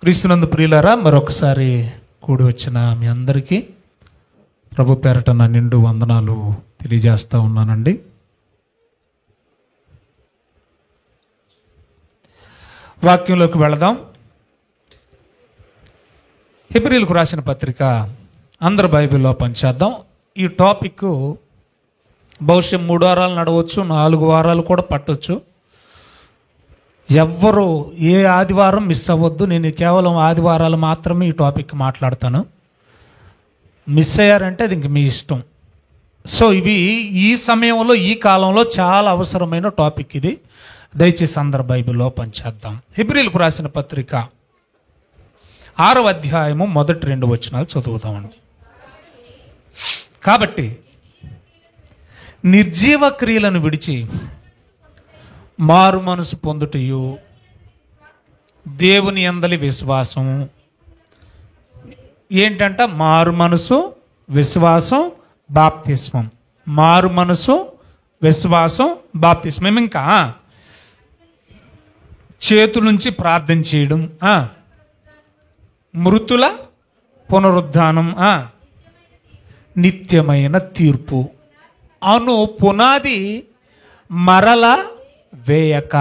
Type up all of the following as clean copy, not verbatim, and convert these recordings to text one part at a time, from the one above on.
క్రీస్తునందు ప్రియులారా, మరొకసారి కూడి వచ్చిన మీ అందరికీ ప్రభు పేరట నా నిండు వందనాలు తెలియజేస్తూ ఉన్నానండి. వాక్యంలోకి వెళదాం. హెబ్రీలకు రాసిన పత్రిక అందరు బైబిల్లో పనిచేద్దాం. ఈ టాపిక్ బహుశా 3 వారాలు నడవచ్చు, 4 వారాలు కూడా పట్టవచ్చు. ఎవ్వరు ఏ ఆదివారం మిస్ అవ్వద్దు. నేను కేవలం ఆదివారాలు మాత్రమే ఈ టాపిక్ మాట్లాడతాను. మిస్ అయ్యారంటే అది ఇంక మీ ఇష్టం. సో ఇవి ఈ సమయంలో, ఈ కాలంలో చాలా అవసరమైన టాపిక్ ఇది. దయచేసి అందరు బైబిల్లో పనిచేద్దాం. హెబ్రీలకు రాసిన పత్రిక 6వ అధ్యాయము మొదటి 2 వచనాలు చదువుతామండి. కాబట్టి నిర్జీవ క్రియలను విడిచి మారు మనసు పొందుటయు దేవుని యందలి విశ్వాసం. ఏంటంట? మారు మనసు, విశ్వాసం, బాప్తిస్మం. మారు మనసు, విశ్వాసం, బాప్తిస్మం. ఇంకా చేతుల నుంచి ప్రార్థన చేయడం, మృతుల పునరుద్ధానం, నిత్యమైన తీర్పు అను పునాది మరల వేయక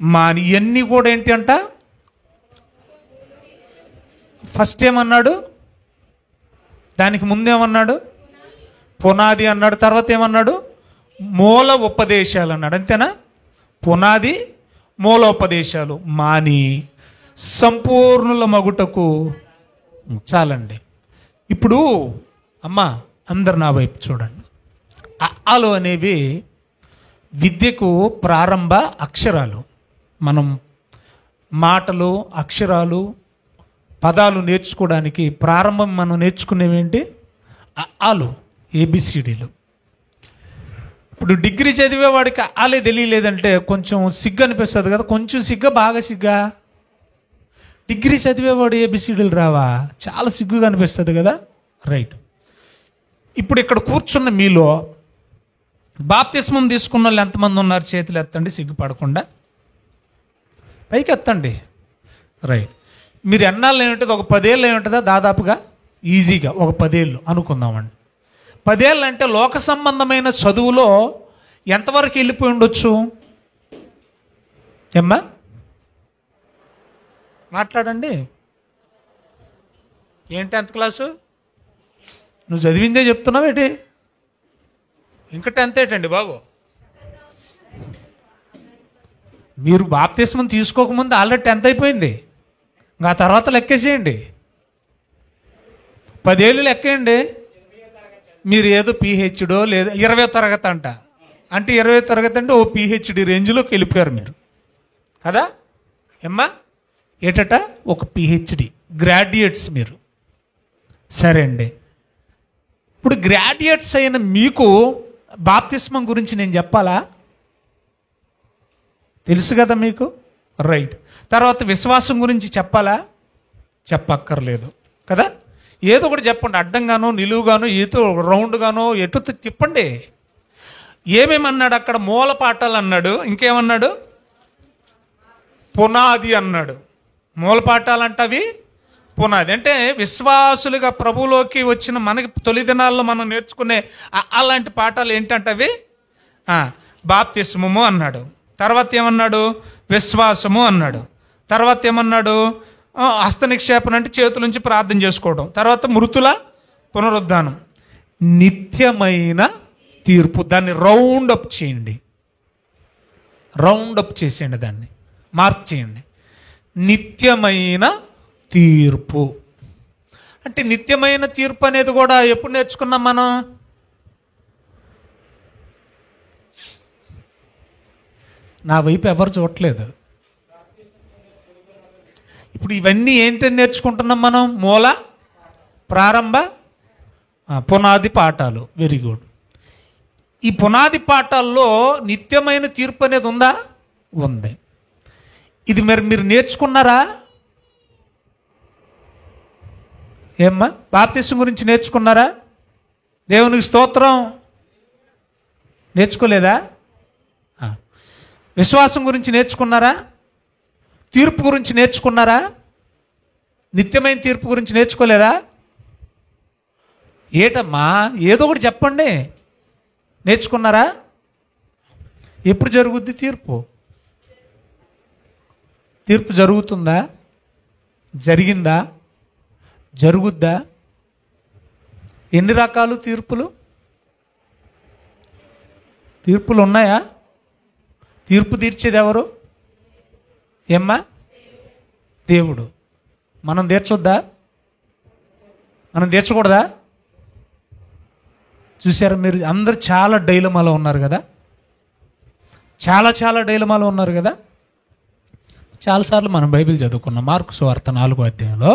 మాని. ఇవన్నీ కూడా ఏంటి అంట? ఫస్ట్ ఏమన్నాడు? దానికి ముందేమన్నాడు? పునాది అన్నాడు. తర్వాత ఏమన్నాడు? మూల ఉపదేశాలు అన్నాడు. అంతేనా? పునాది, మూలోపదేశాలు మాని సంపూర్ణుల మగుటకు. చాలండి. ఇప్పుడు అమ్మ అందరు నా వైపు చూడండి. అలు అనేవి విద్యకు ప్రారంభ అక్షరాలు. మనం మాటలు, అక్షరాలు, పదాలు నేర్చుకోవడానికి ప్రారంభం మనం నేర్చుకునేవేంటి? అలు, ఏబిసిడీలు. ఇప్పుడు డిగ్రీ చదివేవాడికి అలే తెలియలేదంటే కొంచెం సిగ్గు అనిపిస్తుంది కదా. కొంచెం సిగ్గా, బాగా సిగ్గా? డిగ్రీ చదివేవాడు ఏబిసిడీలు రావా? చాలా సిగ్గుగా అనిపిస్తుంది కదా. రైట్. ఇప్పుడు ఇక్కడ కూర్చున్న మీలో బాప్తిస్మం తీసుకున్న వాళ్ళు ఎంతమంది ఉన్నారు? చేతులు ఎత్తండి, సిగ్గుపడకుండా పైకి ఎత్తండి. రైట్. మీరు ఎన్నాళ్ళు ఏముంటుంది? ఒక 10 ఏళ్ళు ఏముంటుందా? దాదాపుగా ఈజీగా ఒక 10 ఏళ్ళు అనుకుందామండి. 10 ఏళ్ళు అంటే లోక సంబంధమైన చదువులో ఎంతవరకు వెళ్ళిపోయి ఉండొచ్చు? ఏమ్మా మాట్లాడండి. ఏంటి 10th క్లాసు? నువ్వు చదివిందే చెప్తున్నావు ఏంటి? ఇంకా 10th ఏంటండి బాబు? మీరు బాప్తిస్మం తీసుకోకముందు ఆల్రెడీ 10th అయిపోయింది. ఇంకా ఆ తర్వాత లెక్కేసేయండి. 10 ఏళ్ళు లెక్కేయండి. మీరు ఏదో పిహెచ్డో లేదా 20వ తరగతి అంట. అంటే 20వ తరగతి అంటే ఓ పిహెచ్డి రేంజ్లోకి వెళ్ళిపోయారు మీరు కదా. ఏమ్మా ఏటట? ఒక పిహెచ్డి గ్రాడ్యుయేట్స్ మీరు. సరే అండి. ఇప్పుడు గ్రాడ్యుయేట్స్ అయిన మీకు బాప్తిస్మం గురించి నేను చెప్పాలా? తెలుసు కదా మీకు. రైట్. తర్వాత విశ్వాసం గురించి చెప్పాలా? చెప్పక్కర్లేదు కదా. ఏదో ఒకటి చెప్పండి. అడ్డంగానో, నిలువుగానో, ఏదో రౌండ్గానో ఎటు తిప్పండి. ఏమేమన్నాడు అక్కడ? మూల పాఠాలు అన్నాడు. ఇంకేమన్నాడు? పునాది అన్నాడు. మూల పాఠాలు అంటే అవి పునాది. అంటే విశ్వాసులుగా ప్రభువులోకి వచ్చిన మనకి తొలి దినాల్లో మనం నేర్చుకునే అలాంటి పాఠాలు ఏంటంటే అవి బాప్తిస్మము అన్నాడు. తర్వాత ఏమన్నాడు? విశ్వాసము అన్నాడు. తర్వాత ఏమన్నాడు? హస్త నిక్షేపణ అంటే చేతుల నుంచి ప్రార్థన చేసుకోవడం. తర్వాత మృతుల పునరుద్ధానం, నిత్యమైన తీర్పు. దాన్ని రౌండ్ అప్ చేయండి. రౌండ్ అప్ చేసేయండి, దాన్ని మార్క్ చేయండి. నిత్యమైన తీర్పు అంటే నిత్యమైన తీర్పు అనేది కూడా ఎప్పుడు నేర్చుకున్నాం మనం? నా వైపు ఎవరు చూడట్లేదు. ఇప్పుడు ఇవన్నీ ఏంటని నేర్చుకుంటున్నాం మనం? మూల, ప్రారంభ, పునాది పాఠాలు. Very good. ఈ పునాది పాఠాల్లో నిత్యమైన తీర్పు అనేది ఉందా? ఉంది. ఇది మీరు నేర్చుకున్నారా? ఏమ్మా బాప్తిస్మం గురించి నేర్చుకున్నారా? దేవునికి స్తోత్రం. నేర్చుకోలేదా? విశ్వాసం గురించి నేర్చుకున్నారా? తీర్పు గురించి నేర్చుకున్నారా? నిత్యమైన తీర్పు గురించి నేర్చుకోలేదా? ఏటమ్మా, ఏదో ఒకటి చెప్పండి. నేర్చుకున్నారా? ఎప్పుడు జరుగుద్ది తీర్పు? తీర్పు జరుగుతుందా? జరిగిందా? జరుగుద్దా? ఎన్ని రకాలు తీర్పులు? తీర్పులు ఉన్నాయా? తీర్పు తీర్చేది ఎవరు? ఏమ్మా? దేవుడు. మనం తీర్చొద్దా? మనం తీర్చకూడదా? చూసారా మీరు? అందరు చాలా డైలమాలో ఉన్నారు కదా, చాలా డైలమాలో ఉన్నారు కదా. చాలాసార్లు మనం బైబిల్ చదువుకున్నాం. మార్కు సువార్త 4వ అధ్యాయంలో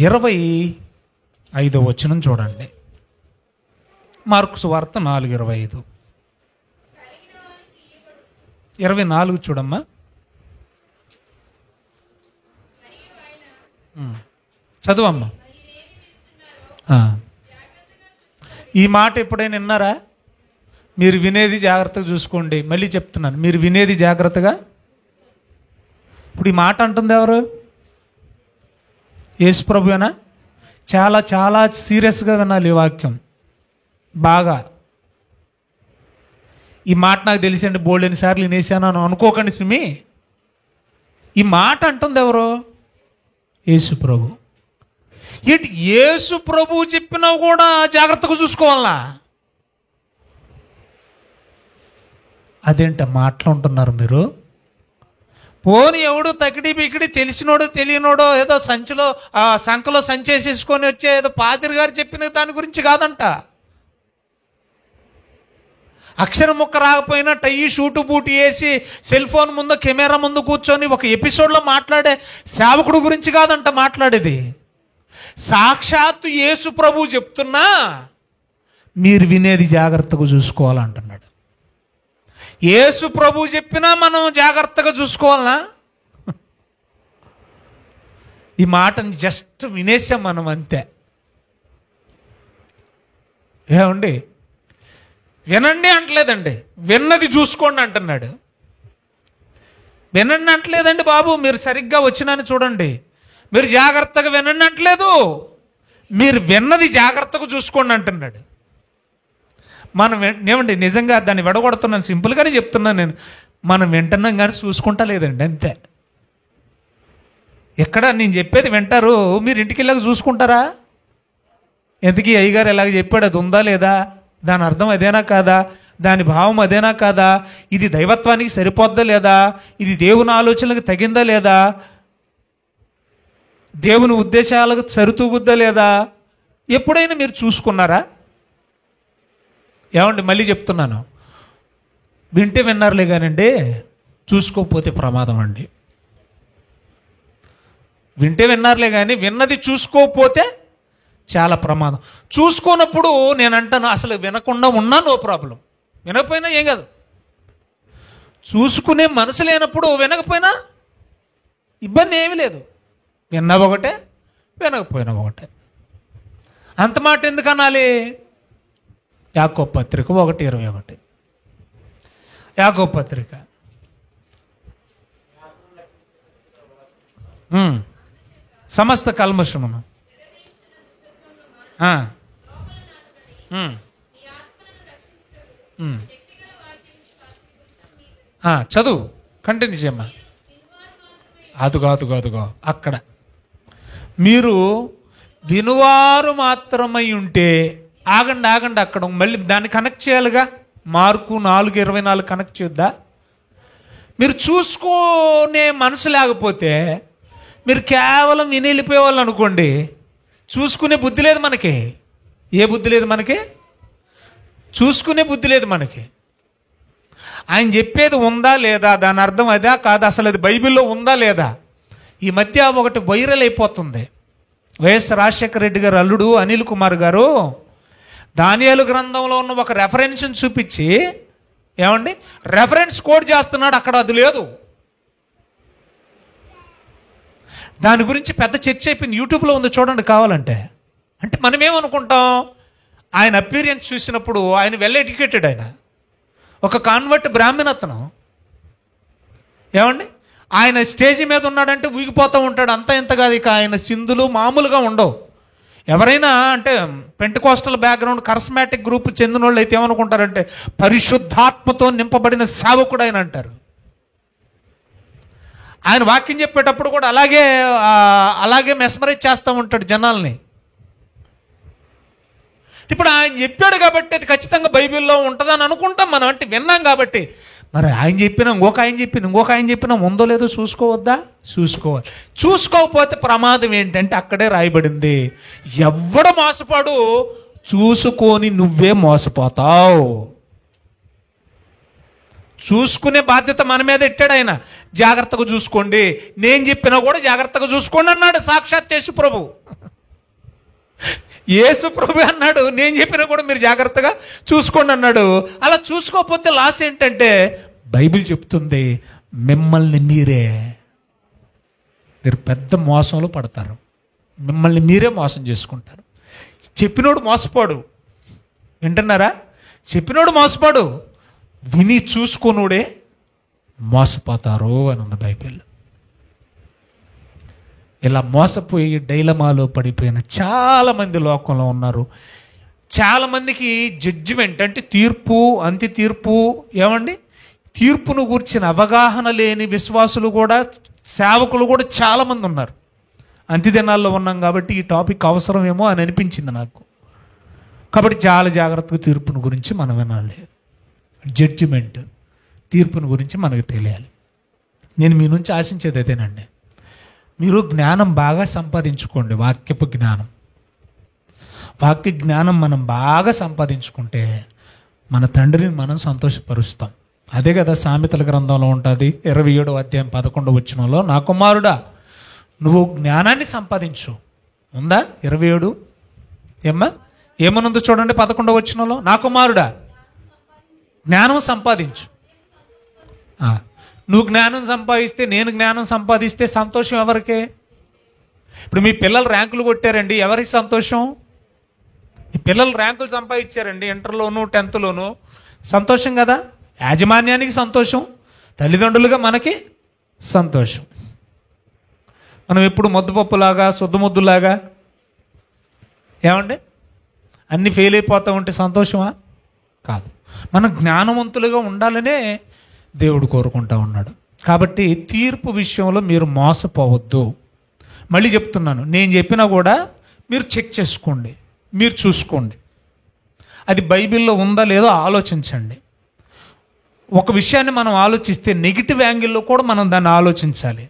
25వ వచనం చూడండి. మార్కు సువార్త 4:25. 24 చూడమ్మా. చదువమ్మా. ఈ మాట ఎప్పుడైనా విన్నారా? మీరు వినేది జాగ్రత్తగా చూసుకోండి. మళ్ళీ చెప్తున్నాను, మీరు వినేది జాగ్రత్తగా. ఇప్పుడు ఈ మాట అంటుంది ఎవరు? యేసు ప్రభువేనా? చాలా సీరియస్గా వినాలి ఈ వాక్యం బాగా. ఈ మాట నాకు తెలిసండి, బోల్డెన్ని సార్లు వినేసాను అని అనుకోకండి సుమి. ఈ మాట అంటుంది ఎవరు? యేసు ప్రభు. ఏంటి యేసు ప్రభు చెప్పినా కూడా జాగ్రత్తగా చూసుకోవాలా? అదేంట మాటలు ఉంటున్నారు మీరు? పోని ఎవడు తకిడి బికిడి తెలిసినోడో తెలియనోడో ఏదో సంఖలో సంచేసేసుకొని వచ్చే ఏదో పాదిరి గారు చెప్పిన దాని గురించి కాదంట. అక్షరం ముక్క రాకపోయినా టయ్యి షూటు బూటు వేసి సెల్ ఫోన్ ముందు కెమెరా ముందు కూర్చొని ఒక ఎపిసోడ్లో మాట్లాడే సేవకుడు గురించి కాదంట మాట్లాడేది. సాక్షాత్తు యేసు ప్రభు చెప్తున్నా మీరు వినేది జాగ్రత్తగా చూసుకోవాలంటున్నాడు. యేసు ప్రభు చెప్పినా మనం జాగ్రత్తగా చూసుకోవాలనా? ఈ మాటని జస్ట్ వినేసాం మనం అంతే. ఏమండి, వినండి అంటలేదండి, విన్నది చూసుకోండి అంటున్నాడు. వినండి అంటలేదండి బాబు, మీరు సరిగ్గా వచ్చినాన్ని చూడండి. మీరు జాగ్రత్తగా వినండి అంటలేదు, మీరు విన్నది జాగ్రత్తగా చూసుకోండి అంటున్నాడు. మనం ఏమండి, నిజంగా దాన్ని విడగొడుతున్నాను, సింపుల్గానే చెప్తున్నాను నేను. మనం వింటున్నాం కానీ చూసుకుంటా లేదండి, అంతే. ఎక్కడ నేను చెప్పేది వింటారు, మీరు ఇంటికి వెళ్ళాక చూసుకుంటారా? ఎందుకు అయ్యగారు ఎలాగ చెప్పాడు, అది ఉందా లేదా, దాని అర్థం అదేనా కాదా, దాని భావం అదేనా కాదా, ఇది దైవత్వానికి సరిపోద్దా లేదా, ఇది దేవుని ఆలోచనలకు తగిందా లేదా, దేవుని ఉద్దేశాలకు సరితూగుద్దా లేదా, ఎప్పుడైనా మీరు చూసుకున్నారా? ఏమండి, మళ్ళీ చెప్తున్నాను, వింటే విన్నారులే కానండి, చూసుకోకపోతే ప్రమాదం అండి. వింటే విన్నారులే కానీ విన్నది చూసుకోకపోతే చాలా ప్రమాదం. చూసుకోనప్పుడు నేను అంటాను, అసలు వినకుండా ఉన్నా నో ప్రాబ్లం, వినకపోయినా ఏం కాదు. చూసుకునే మనసు లేనప్పుడు వినకపోయినా ఇబ్బంది ఏమీ లేదు. విన్నా ఒకటే, వినకపోయినా ఒకటే. అంత మాట ఎందుకు అనాలి? యాకోబు పత్రిక 1:21. యాకోబు పత్రిక సమస్త కల్మషమును చదువు, కంటిన్యూ చేయమ్మా. అదుగో అక్కడ మీరు వినువారు మాత్రమై ఉంటే, ఆగండి అక్కడ మళ్ళీ దాన్ని కనెక్ట్ చేయాలిగా. మార్కు 4:24 కనెక్ట్ చేద్దా? మీరు చూసుకునే మనసు లేకపోతే మీరు కేవలం విని వెళ్ళిపోయేవాళ్ళు అనుకోండి, చూసుకునే బుద్ధి లేదు మనకి. ఏ బుద్ధి లేదు మనకి? చూసుకునే బుద్ధి లేదు మనకి. ఆయన చెప్పేది ఉందా లేదా, దాని అర్థం అదా కాదా, అసలు అది బైబిల్లో ఉందా లేదా. ఈ మధ్య ఒకటి వైరల్ అయిపోతుంది. వైఎస్ రాజశేఖర రెడ్డి గారు అల్లుడు అనిల్ కుమార్ గారు దానియేలు గ్రంథంలో ఉన్న ఒక రెఫరెన్స్ని చూపించి, ఏమండి, రెఫరెన్స్ కోడ్ చేస్తున్నాడు. అక్కడ అది లేదు. దాని గురించి పెద్ద చర్చ అయిపోయింది. యూట్యూబ్లో ఉంది, చూడండి కావాలంటే. అంటే మనం ఏమనుకుంటాం, ఆయన అపీరియన్స్ చూసినప్పుడు ఆయన వెల్ ఎడ్యుకేటెడ్, ఆయన ఒక కాన్వర్ట్ బ్రాహ్మణ అతను, ఏమండి, ఆయన స్టేజి మీద ఉన్నాడంటే ఊగిపోతూ ఉంటాడు, అంత ఇంత కాదు. ఇక ఆయన సింధులు మామూలుగా ఉండవు. ఎవరైనా అంటే పెంటకోస్టల్ బ్యాక్గ్రౌండ్ కరిస్మాటిక్ గ్రూప్ చెందిన వాళ్ళు అయితే ఏమనుకుంటారంటే పరిశుద్ధాత్మతో నింపబడిన సేవకుడు ఆయన అంటారు. ఆయన వాక్యం చెప్పేటప్పుడు కూడా అలాగే మెస్మరైజ్ చేస్తూ ఉంటాడు జనాల్ని. ఇప్పుడు ఆయన చెప్పాడు కాబట్టి అది ఖచ్చితంగా బైబిల్లో ఉంటుందని అనుకుంటాం మనం, అంటే విన్నాం కాబట్టి. మరి ఆయన చెప్పినా ఇంకొక ఆయన చెప్పినా ఉందో లేదో చూసుకోవద్దా? చూసుకోవాలి. చూసుకోకపోతే ప్రమాదం ఏంటంటే అక్కడే రాయబడింది, ఎవడు మోసపాడు చూసుకొని నువ్వే మోసపోతావు. చూసుకునే బాధ్యత మన మీద ఎట్టాడు ఆయన. జాగ్రత్తగా చూసుకోండి, నేను చెప్పినా కూడా జాగ్రత్తగా చూసుకోండి అన్నాడు సాక్షాత్ యేసుప్రభు. యేసుప్రభు అన్నాడు, నేను చెప్పినా కూడా మీరు జాగ్రత్తగా చూసుకోండి అన్నాడు. అలా చూసుకోకపోతే లాస్ ఏంటంటే బైబిల్ చెప్తుంది, మిమ్మల్ని మీరు పెద్ద మోసంలో పడతారు, మిమ్మల్ని మీరే మోసం చేసుకుంటారు. చెప్పినోడు మోసపోడు, వింటున్నారా? చెప్పినోడు మోసపోడు, విని చూసుకునుడే మోసపోతారు అని ఉంది బైబిల్. ఇలా మోసపోయి డైలమాలో పడిపోయిన చాలామంది లోకంలో ఉన్నారు. చాలామందికి జడ్జిమెంట్ అంటే తీర్పు, అంత్య తీర్పు, ఏమండి, తీర్పును గూర్చిన అవగాహన లేని విశ్వాసులు కూడా, సేవకులు కూడా చాలామంది ఉన్నారు. అంత్యదినాల్లో ఉన్నాం కాబట్టి ఈ టాపిక్ అవసరమేమో అని అనిపించింది నాకు. కాబట్టి చాలా జాగ్రత్తగా తీర్పును గురించి మనం వినాలి. జడ్జిమెంట్, తీర్పును గురించి మనకు తెలియాలి. నేను మీ నుంచి ఆశించేది అదేనండి. మీరు జ్ఞానం బాగా సంపాదించుకోండి, వాక్య జ్ఞానం మనం బాగా సంపాదించుకుంటే మన తండ్రిని మనం సంతోషపరుస్తాం. అదే కదా సామెతల గ్రంథంలో ఉంటుంది, 27వ అధ్యాయం 11వ వచనంలో, నా కుమారుడా నువ్వు జ్ఞానాన్ని సంపాదించు. ఉందా 27? ఏమనుందో చూడండి 11వ వచనంలో, నా కుమారుడా జ్ఞానం సంపాదించు. నువ్వు జ్ఞానం సంపాదిస్తే, నేను జ్ఞానం సంపాదిస్తే సంతోషం ఎవరికే? ఇప్పుడు మీ పిల్లలు ర్యాంకులు కొట్టారండి, ఎవరికి సంతోషం? మీ పిల్లలు ర్యాంకులు సంపాదించారండి ఇంటర్లోను 10థ్లోను, సంతోషం కదా. యాజమాన్యానికి సంతోషం, తల్లిదండ్రులుగా మనకి సంతోషం. మనం ఎప్పుడు ముద్దపప్పులాగా శుద్ధముద్దులాగా ఏమండి అన్నీ ఫెయిల్ అయిపోతూ ఉంటే సంతోషమా? కాదు. మనం జ్ఞానవంతులుగా ఉండాలనే దేవుడు కోరుకుంటా ఉన్నాడు. కాబట్టి తీర్పు విషయంలో మీరు మోసపోవద్దు. మళ్ళీ చెప్తున్నాను, నేను చెప్పినా కూడా మీరు చెక్ చేసుకోండి, మీరు చూసుకోండి, అది బైబిల్లో ఉందా లేదో ఆలోచించండి. ఒక విషయాన్ని మనం ఆలోచిస్తే నెగిటివ్ యాంగిల్లో కూడా మనం దాన్ని ఆలోచించాలి.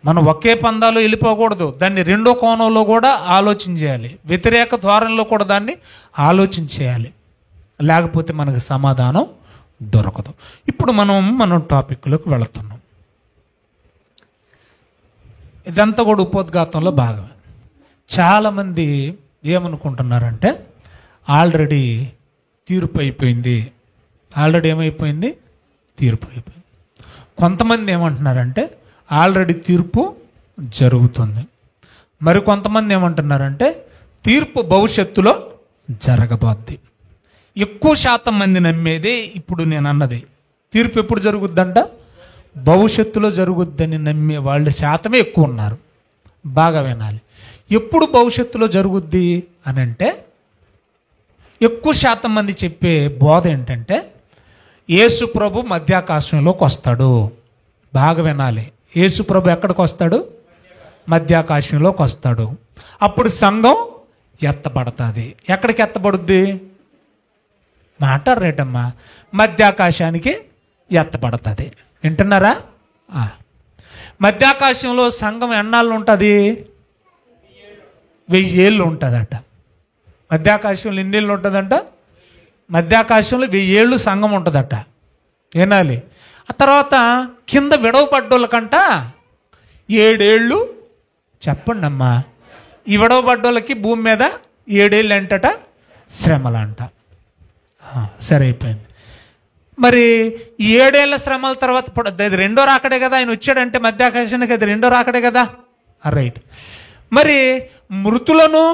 మనం ఒకే పందాలో వెళ్ళిపోకూడదు, దాన్ని రెండో కోణంలో కూడా ఆలోచించేయాలి, వ్యతిరేక ధోరణిలో కూడా దాన్ని ఆలోచించేయాలి. లేకపోతే మనకు సమాధానం దొరకదు. ఇప్పుడు మనం టాపిక్లోకి వెళుతున్నాం. ఇదంతా కూడా ఉపోద్ఘాతంలో భాగమే. చాలామంది ఏమనుకుంటున్నారంటే ఆల్రెడీ తీర్పు అయిపోయింది, ఏమైపోయింది? తీర్పు అయిపోయింది. కొంతమంది ఏమంటున్నారంటే ఆల్రెడీ తీర్పు జరుగుతుంది. మరి కొంతమంది ఏమంటున్నారంటే తీర్పు భవిష్యత్తులో జరగబోద్ది. ఎక్కువ శాతం మంది నమ్మేదే ఇప్పుడు నేను అన్నది, తీర్పు ఎప్పుడు జరుగుద్దంట? భవిష్యత్తులో జరుగుద్దని నమ్మే వాళ్ళ శాతమే ఎక్కువ ఉన్నారు. బాగా వినాలి. ఎప్పుడు భవిష్యత్తులో జరుగుద్ది అని అంటే ఎక్కువ శాతం మంది చెప్పే బోధ ఏంటంటే యేసు ప్రభు మధ్యాకాశంలోకి వస్తాడు. బాగా వినాలి. యేసు ప్రభు ఎక్కడికి వస్తాడు? మధ్యాకాశంలోకి వస్తాడు. అప్పుడు సంఘం ఎత్తబడుతుంది. ఎక్కడికి ఎత్తబడుద్ది? మాట్లాడరేటమ్మా, మధ్యాకాశానికి ఎత్తబడుతుంది. వింటున్నారా? మధ్యాకాశంలో సంఘం ఎన్నాళ్ళు ఉంటుంది? 1000 ఏళ్ళు ఉంటుందట. మధ్యాకాశంలో ఎన్నేళ్ళు ఉంటుందంట? మధ్యాకాశంలో 1000 ఏళ్ళు సంఘం ఉంటుందట. వినాలి. ఆ తర్వాత కింద విడవబడ్డోళ్ళకంట 7 ఏళ్ళు. చెప్పండి అమ్మా, ఈ విడవబడ్డోళ్ళకి భూమి మీద 7 ఏళ్ళు అంటట శ్రమలంట. సరే అయిపోయింది. మరి ఈ 7 ఏళ్ల శ్రమల తర్వాత ఇప్పుడు అది రెండో రాకడే కదా, ఆయన వచ్చాడంటే మధ్యాకాశానికి అది రెండో రాకడే కదా. రైట్. మరి మృతులను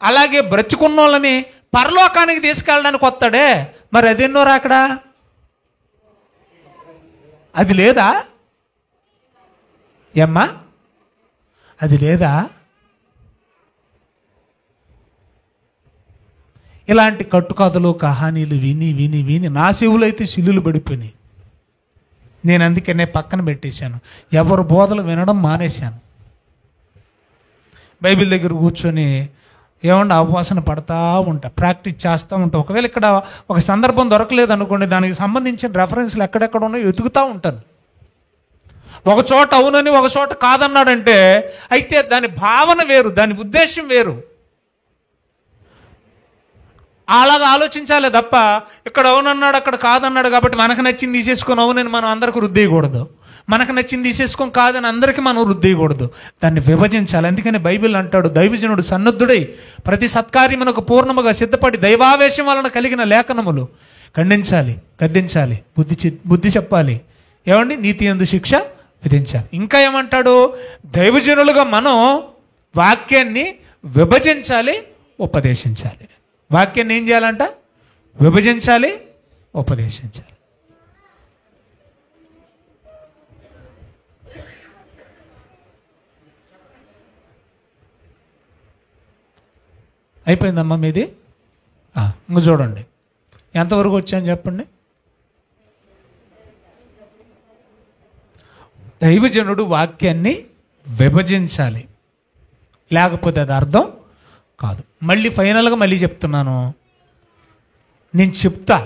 అలాగే బ్రతికున్న వాళ్ళని పరలోకానికి తీసుకెళ్ళడానికి వస్తాడే, మరి అదెన్నో రాకడా? అది లేదా? ఏమ్మా, అది లేదా? ఇలాంటి కట్టుకథలు కహానీలు విని విని విని నా చెవులు అయితే సిల్లులు పడిపోయినాయి. నేను అందుకనే పక్కన పెట్టేశాను. ఎవరు బోధలు వినడం మానేశాను. బైబిల్ దగ్గర కూర్చొని ఏమన్నా అవవాసన పడతా ఉంటా, ప్రాక్టీస్ చేస్తూ ఉంటా. ఒకవేళ ఇక్కడ ఒక సందర్భం దొరకలేదు అనుకోండి, దానికి సంబంధించిన రెఫరెన్స్లు ఎక్కడెక్కడ ఉన్నాయో వెతుకుతూ ఉంటాను. ఒక చోట అవునని ఒక చోట కాదన్నాడంటే అయితే దాని భావన వేరు, దాని ఉద్దేశం వేరు. అలాగా ఆలోచించాలి తప్ప ఇక్కడ అవునన్నాడు అక్కడ కాదన్నాడు కాబట్టి మనకు నచ్చింది తీసేసుకొని అవునని మనం అందరికి రుద్దేయకూడదు, మనకు నచ్చింది తీసేసుకొని కాదని అందరికీ మనం రుద్దేయకూడదు. దాన్ని విభజించాలి. అందుకని బైబిల్ అంటాడు, దైవజనుడు సన్నద్ధుడై ప్రతి సత్కార్యమునకు పూర్ణముగా సిద్ధపడి దైవావేశం వలన కలిగిన లేఖనములు ఖండించాలి, గద్దించాలి, బుద్ధి చెప్పాలి. ఏమండి? నీతి యందు శిక్ష విధించాలి. ఇంకా ఏమంటాడు? దైవజనులుగా మనం వాక్యాన్ని విభజించాలి, ఉపదేశించాలి. వాక్యాన్ని ఏం చేయాలంట? విభజించాలి, ఉపదేశించాలి. అయిపోయిందమ్మా మీది? ఇంక చూడండి ఎంతవరకు వచ్చాను చెప్పండి. దైవజనుడు వాక్యాన్ని విభజించాలి, లేకపోతే అది అర్థం కాదు. మళ్ళీ ఫైనల్గా మళ్ళీ చెప్తున్నాను, నేను చెప్తా,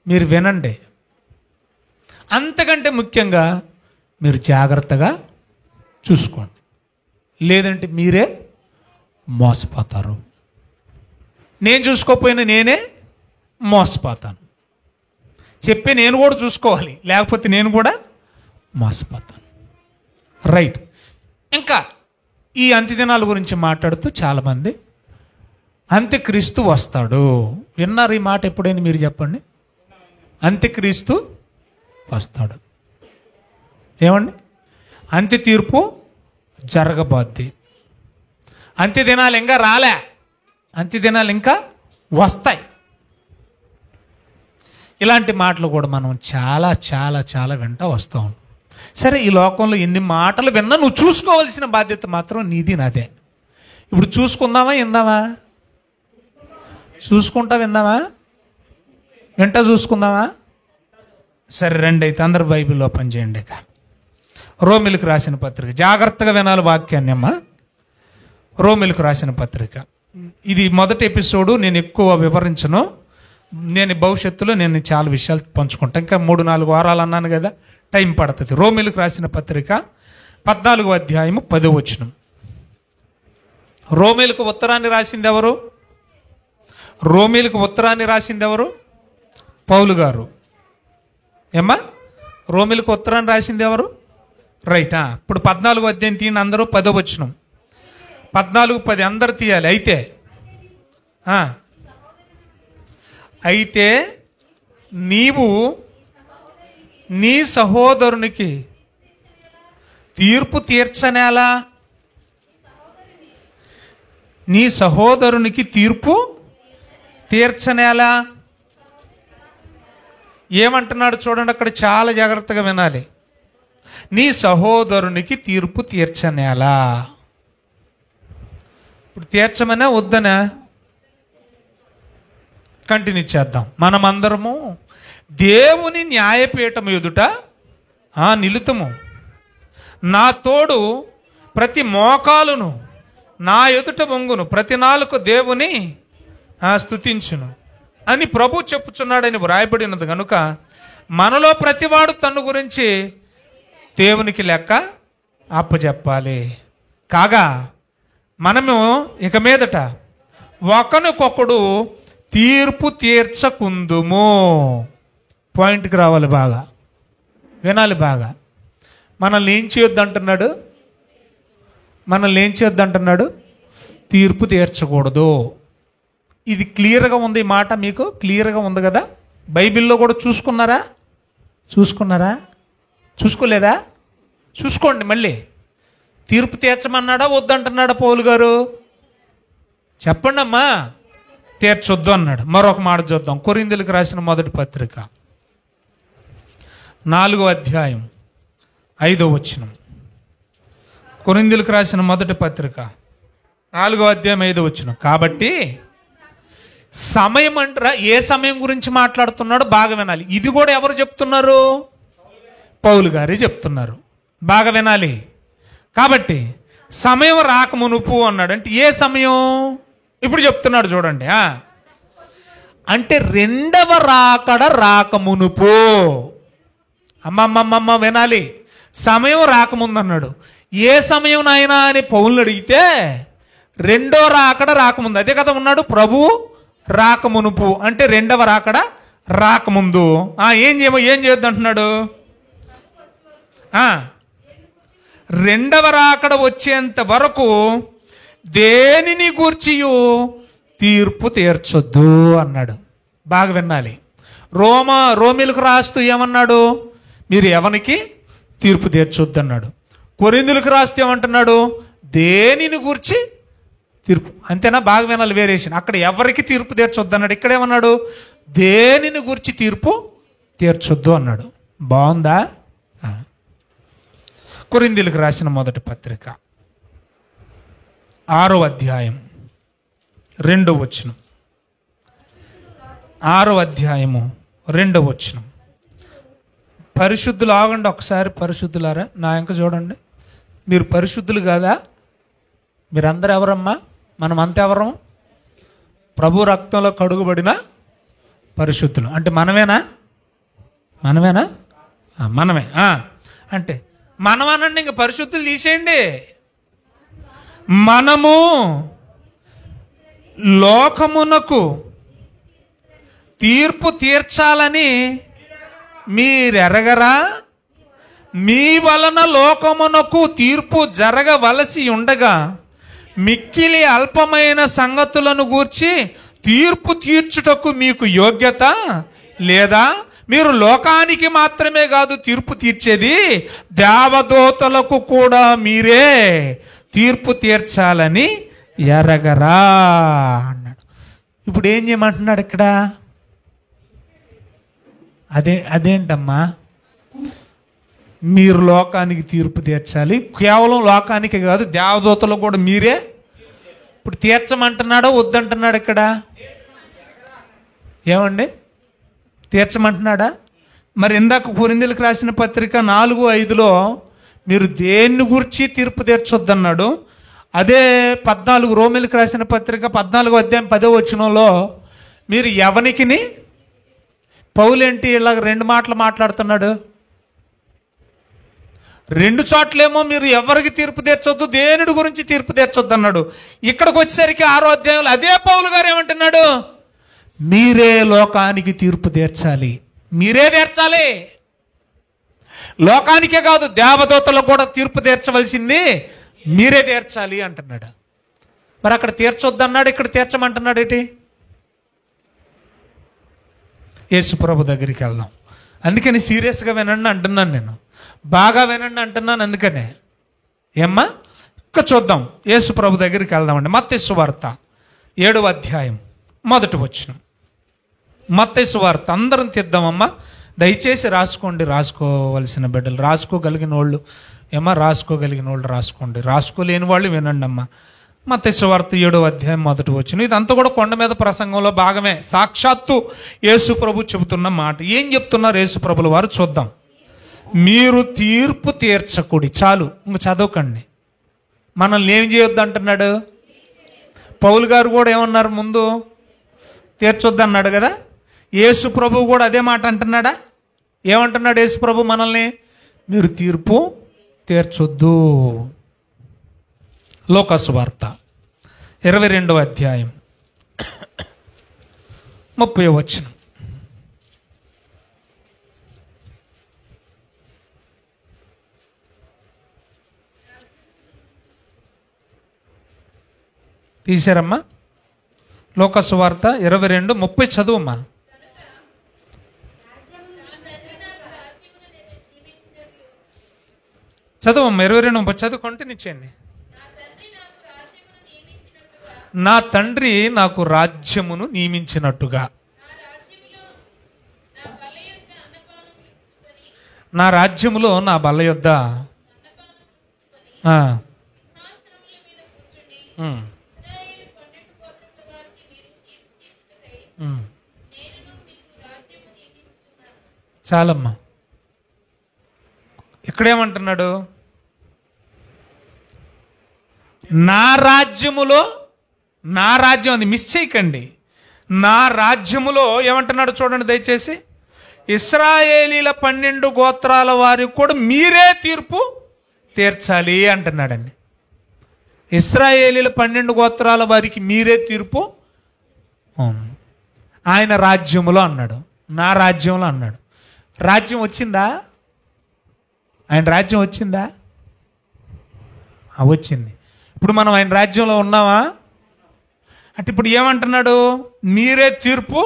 మీరు వినండి. అంతకంటే ముఖ్యంగా మీరు జాగ్రత్తగా చూసుకోండి, లేదంటే మీరే మోసపోతారు. నేను చూసుకోకపోయినా నేనే మోసపోతాను. చెప్పి నేను కూడా చూసుకోవాలి, లేకపోతే నేను కూడా మోసపోతాను. రైట్. ఇంకా ఈ అంత్యదినాల గురించి మాట్లాడుతూ చాలామంది అంత్యక్రీస్తు వస్తాడు. విన్నారు ఈ మాట ఎప్పుడైనా? మీరు చెప్పండి. అంత్యక్రీస్తు వస్తాడు. ఏమండి? అంత్య తీర్పు జరగబోద్ది. అంత్యదినాలు ఇంకా రాలే, అంత్యదినాలు ఇంకా వస్తాయి. ఇలాంటి మాటలు కూడా మనం చాలా చాలా చాలా వింటూ వస్తూ ఉంటాం. సరే, ఈ లోకంలో ఎన్ని మాటలు విన్నా నువ్వు చూసుకోవాల్సిన బాధ్యత మాత్రం నీది, నాదే. ఇప్పుడు చూసుకుందామా విందామా? చూసుకుంటా విందామా? వింటా చూసుకుందామా? సరే రండి, అయితే అందరు బైబిల్ ఓపెన్ చేయండి. ఇక రోమిలకు రాసిన పత్రిక జాగ్రత్తగా వినాలి వాక్యాన్ని అమ్మా. రోమిలకు రాసిన పత్రిక ఇది మొదటి ఎపిసోడు. నేను ఎక్కువ వివరించను, నేను భవిష్యత్తులో నేను చాలా విషయాలు పంచుకుంటాను. ఇంకా 3-4 వారాలు అన్నాను కదా, టైం పడుతుంది. రోమిలకు రాసిన పత్రిక 14వ అధ్యాయము 10వ వచనం. రోమిలకు ఉత్తరాన్ని రాసింది ఎవరు? రోమిలకు ఉత్తరాన్ని రాసింది ఎవరు? పౌలు గారు. ఏమ్మా? రోమిలకు ఉత్తరాన్ని రాసింది ఎవరు? రైటా. ఇప్పుడు 14వ అధ్యాయం తీయండి అందరూ, 10వ వచనం. 14:10 అందరు తీయాలి. అయితే నీవు నీ సహోదరునికి తీర్పు తీర్చనేలా? నీ సహోదరునికి తీర్పు తీర్చనేలా? ఏమంటున్నాడు చూడండి, అక్కడ చాలా జాగ్రత్తగా వినాలి. నీ సహోదరునికి తీర్పు తీర్చనేలా? ఇప్పుడు తీర్చమనా వద్దనా? కంటిన్యూ చేద్దాం. మనమందరము దేవుని న్యాయపీఠం ఎదుట నిలుతుము. నా తోడు ప్రతి మోకాలును నా ఎదుట వంగును, ప్రతి నాలుక దేవుని స్తుతించును అని ప్రభు చెప్పుచున్నాడని వ్రాయబడినది కనుక మనలో ప్రతివాడు తన గురించి దేవునికి లెక్క అప్పచెప్పాలి. కాగా మనము ఇక మీదట ఒకరికొకడు తీర్పు తీర్చకుందుము. పాయింట్కి రావాలి, బాగా వినాలి, బాగా. మనల్ని ఏం చేయొద్దు అంటున్నాడు? మనల్ని ఏం చేయొద్దు అంటున్నాడు? తీర్పు తీర్చకూడదు. ఇది క్లియర్గా ఉంది, ఈ మాట మీకు క్లియర్గా ఉంది కదా. బైబిల్లో కూడా చూసుకున్నారా? చూసుకోలేదా? చూసుకోండి. మళ్ళీ తీర్పు తీర్చమన్నాడా వద్దంటున్నాడా పౌలు గారు? చెప్పండి అమ్మా. తీర్చొద్దు అన్నాడు. మరొక మాట చూద్దాం. కొరింథీయులకు రాసిన మొదటి పత్రిక 4వ అధ్యాయం 5వ వచనం. కొరింథీయులకు రాసిన మొదటి పత్రిక 4వ అధ్యాయం 5వ వచనం. కాబట్టి సమయం అంటారా, ఏ సమయం గురించి మాట్లాడుతున్నాడో బాగా వినాలి. ఇది కూడా ఎవరు చెప్తున్నారు? పౌలు గారే చెప్తున్నారు. బాగా వినాలి. కాబట్టి సమయం రాకమునుపు అన్నాడు. అంటే ఏ సమయం? ఇప్పుడు చెప్తున్నాడు చూడండి. అంటే రెండవ రాకడ రాకమునుపు. అమ్మమ్మమ్మమ్మ వినాలి. సమయం రాకముందు అన్నాడు. ఏ సమయం నాయనా అని పౌలుని అడిగితే రెండో రాకడ రాకముందు. అదే కదా ఉన్నాడు. ప్రభు రాకమునుపు అంటే రెండవ రాకడ రాకముందు. ఏం చేయొద్దు అంటున్నాడు? రెండవ రాకడ వచ్చేంత వరకు దేనిని గూర్చియు తీర్పు తీర్చొద్దు అన్నాడు. బాగా వినాలి. రోమిలకు రాస్తూ ఏమన్నాడు? మీరు ఎవరికి తీర్పు తీర్చొద్దు అన్నాడు. కొరింథీయులకు రాస్తే ఏమంటున్నాడు? దేనిని గూర్చి తీర్పు. అంతేనా? బాగా వినాలి వేరియేషన్. అక్కడ ఎవరికి తీర్పు తీర్చొద్దు అన్నాడు. ఇక్కడేమన్నాడు? దేనిని గూర్చి తీర్పు తీర్చొద్దు అన్నాడు. బాగుందా? కొరింథీయులకు రాసిన మొదటి పత్రిక 6వ అధ్యాయం 2వ వచనం. 6వ అధ్యాయము 2వ వచనం. పరిశుద్ధులు ఆగండి ఒకసారి. పరిశుద్ధులారా నా ఇంక చూడండి. మీరు పరిశుద్ధులు కాదా? మీరందరూ ఎవరమ్మా? మనం అంతా ఎవరం? ప్రభు రక్తంలో కడుగుబడిన పరిశుద్ధులు. అంటే మనమేనా? మనమే. అంటే మనమనండి, ఇంక పరిశుద్ధులు తీసేయండి. మనము లోకమునకు తీర్పు తీర్చాలని మీరెరగరా? మీ వలన లోకమునకు తీర్పు జరగవలసి ఉండగా మిక్కిలి అల్పమైన సంగతులను గూర్చి తీర్పు తీర్చుటకు మీకు యోగ్యత లేదా? మీరు లోకానికి మాత్రమే కాదు తీర్పు తీర్చేది, దేవదూతలకు కూడా మీరే తీర్పు తీర్చాలని ఎరగరా అన్నాడు. ఇప్పుడు ఏం చేయమంటున్నాడు ఇక్కడ? అదేంటమ్మా? మీరు లోకానికి తీర్పు తీర్చాలి. కేవలం లోకానికి కాదు, దేవదూతలకు కూడా మీరే ఇప్పుడు తీర్చమంటున్నాడో వద్దంటున్నాడు? ఇక్కడ ఏమండి? తీర్చమంటున్నాడా? మరి ఇందాక కొరింథీయులకు రాసిన పత్రిక 4:5లో మీరు దేన్ని గురించి తీర్పు తీర్చొద్దన్నాడు. అదే 14 రోమిలకు రాసిన పత్రిక 14వ అధ్యాయం 10వ వచనంలో మీరు ఎవనికిని, పౌలేంటి ఇలాగ 2 మాటలు మాట్లాడుతున్నాడు. 2 చోట్లేమో మీరు ఎవరికి తీర్పు తీర్చొద్దు, దేనిడి గురించి తీర్పు తీర్చొద్దు అన్నాడు. ఇక్కడికి వచ్చేసరికి 6వ అధ్యాయంలో అదే పౌలు గారు ఏమంటున్నాడు? మీరే లోకానికి తీర్పు తీర్చాలి. మీరే తీర్చాలి. లోకానికే కాదు, దేవదూతలకు కూడా తీర్పు తీర్చవలసింది మీరే తీర్చాలి అంటున్నాడు. మరి అక్కడ తీర్చొద్దు అన్నాడు, ఇక్కడ తీర్చమంటున్నాడు ఏంటి? యేసుప్రభు దగ్గరికి వెళ్దాం. అందుకని సీరియస్గా వినండి అంటున్నాను, నేను బాగా వినండి అంటున్నాను. అందుకనే ఏమ్మా ఇంకా చూద్దాం. యేసుప్రభు దగ్గరికి వెళ్దామండి. మత్తయి సువార్త 7వ అధ్యాయం 1వ వచనం. మత్తయి సువార్త అందరం తీద్దామమ్మా. దయచేసి రాసుకోండి. రాసుకోవలసిన బిడ్డలు, రాసుకోగలిగిన వాళ్ళు రాసుకోగలిగిన వాళ్ళు రాసుకోండి, రాసుకోలేని వాళ్ళు వినండి అమ్మా. మత్తయి సువార్త 7వ అధ్యాయం 1వ వచనం. ఇదంతా కూడా కొండ మీద ప్రసంగంలో భాగమే. సాక్షాత్తు యేసు ప్రభు చెబుతున్న మాట. ఏం చెప్తున్నారు యేసు ప్రభుల వారు? చూద్దాం. మీరు తీర్పు తీర్చకుడి. చాలు, ఇంక చదవకండి. మనల్ని ఏం చేయొద్దు అంటున్నాడు? పౌలు గారు కూడా ఏమన్నారు? ముందు తీర్చొద్దు అన్నాడు కదా. యేసు ప్రభు కూడా అదే మాట అంటున్నాడా? ఏమంటున్నాడు యేసు ప్రభు మనల్ని? మీరు తీర్పు తీర్చొద్దు. లూకాసు వార్త 22వ అధ్యాయం 30వ వచనం. తీశారమ్మా? లూకాసు వార్త 22:30 చదువమ్మా. చదువమ్మా 22:30 చదువు, కంటిన్యూ చేయండి. నా తండ్రి నాకు రాజ్యమును నియమించినట్టుగా నా రాజ్యములో నా బల్ల యొద్ద చాలమ్మా. ఇక్కడేమంటున్నాడు? నా రాజ్యములో, నా రాజ్యం, అది మిస్ చేయకండి. నా రాజ్యములో ఏమంటున్నాడు చూడండి దయచేసి. ఇశ్రాయేలీల 12 గోత్రాల వారికి కూడా మీరే తీర్పు తీర్చాలి అంటున్నాడండి. ఇశ్రాయేలీల 12 గోత్రాల వారికి మీరే తీర్పు ఆయన రాజ్యములో అన్నాడు, నా రాజ్యంలో అన్నాడు. రాజ్యం వచ్చిందా? ఆయన రాజ్యం వచ్చిందా? వచ్చింది. ఇప్పుడు మనం ఆయన రాజ్యంలో ఉన్నామా అంటే ఇప్పుడు ఏమంటున్నాడు? మీరే తీర్పు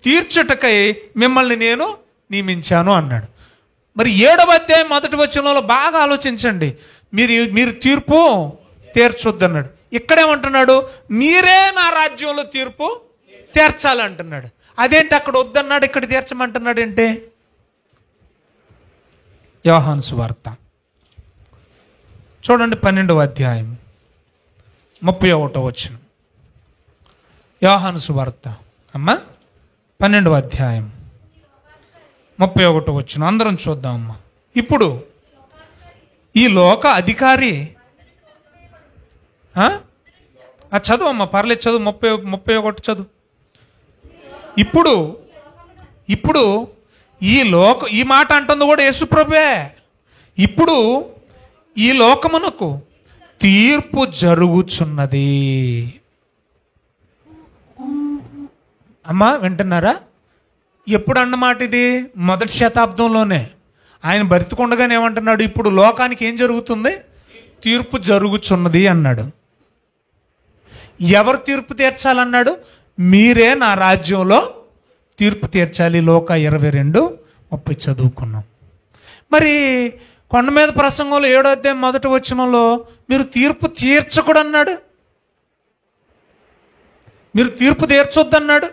తీర్చుటకై మిమ్మల్ని నేను నియమించాను అన్నాడు. మరి 7వ అధ్యాయం 1వ వచనంలో బాగా ఆలోచించండి. మీరు తీర్పు తీర్చొద్దన్నాడు. ఇక్కడేమంటున్నాడు? మీరే నా రాజ్యంలో తీర్పు తీర్చాలంటున్నాడు. అదేంటి అక్కడ వద్దన్నాడు, ఇక్కడ తీర్చమంటున్నాడు అంటే? యోహాను సువార్త చూడండి 12వ అధ్యాయం 31వ వచనం. యోహాను సువార్త అమ్మా 12వ అధ్యాయం 31వ వచనం అందరం చూద్దాం అమ్మా. ఇప్పుడు ఈ లోక అధికారి చదువు అమ్మా, పర్లేదు చదువు, 31 చదువు. ఇప్పుడు ఈ మాట అంటుంది కూడా యేసుప్రభువే. ఇప్పుడు ఈ లోకమునకు తీర్పు జరుగుచున్నది. అమ్మా వింటున్నారా? ఎప్పుడు అన్నమాట ఇది? 1వ శతాబ్దంలోనే. ఆయన బ్రతికుండగానే ఏమంటున్నాడు? ఇప్పుడు లోకానికి ఏం జరుగుతుంది? తీర్పు జరుగుచున్నది అన్నాడు. ఎవరు తీర్పు తీర్చాలన్నాడు? మీరే నా రాజ్యంలో తీర్పు తీర్చాలి. లోక 22:30 చదువుకున్నాం. మరి కొండ మీద ప్రసంగంలో 7వ అధ్యాయం 1వ వచనంలో మీరు తీర్పు తీర్చకూడన్నాడు, మీరు తీర్పు తీర్చొద్దన్నాడు.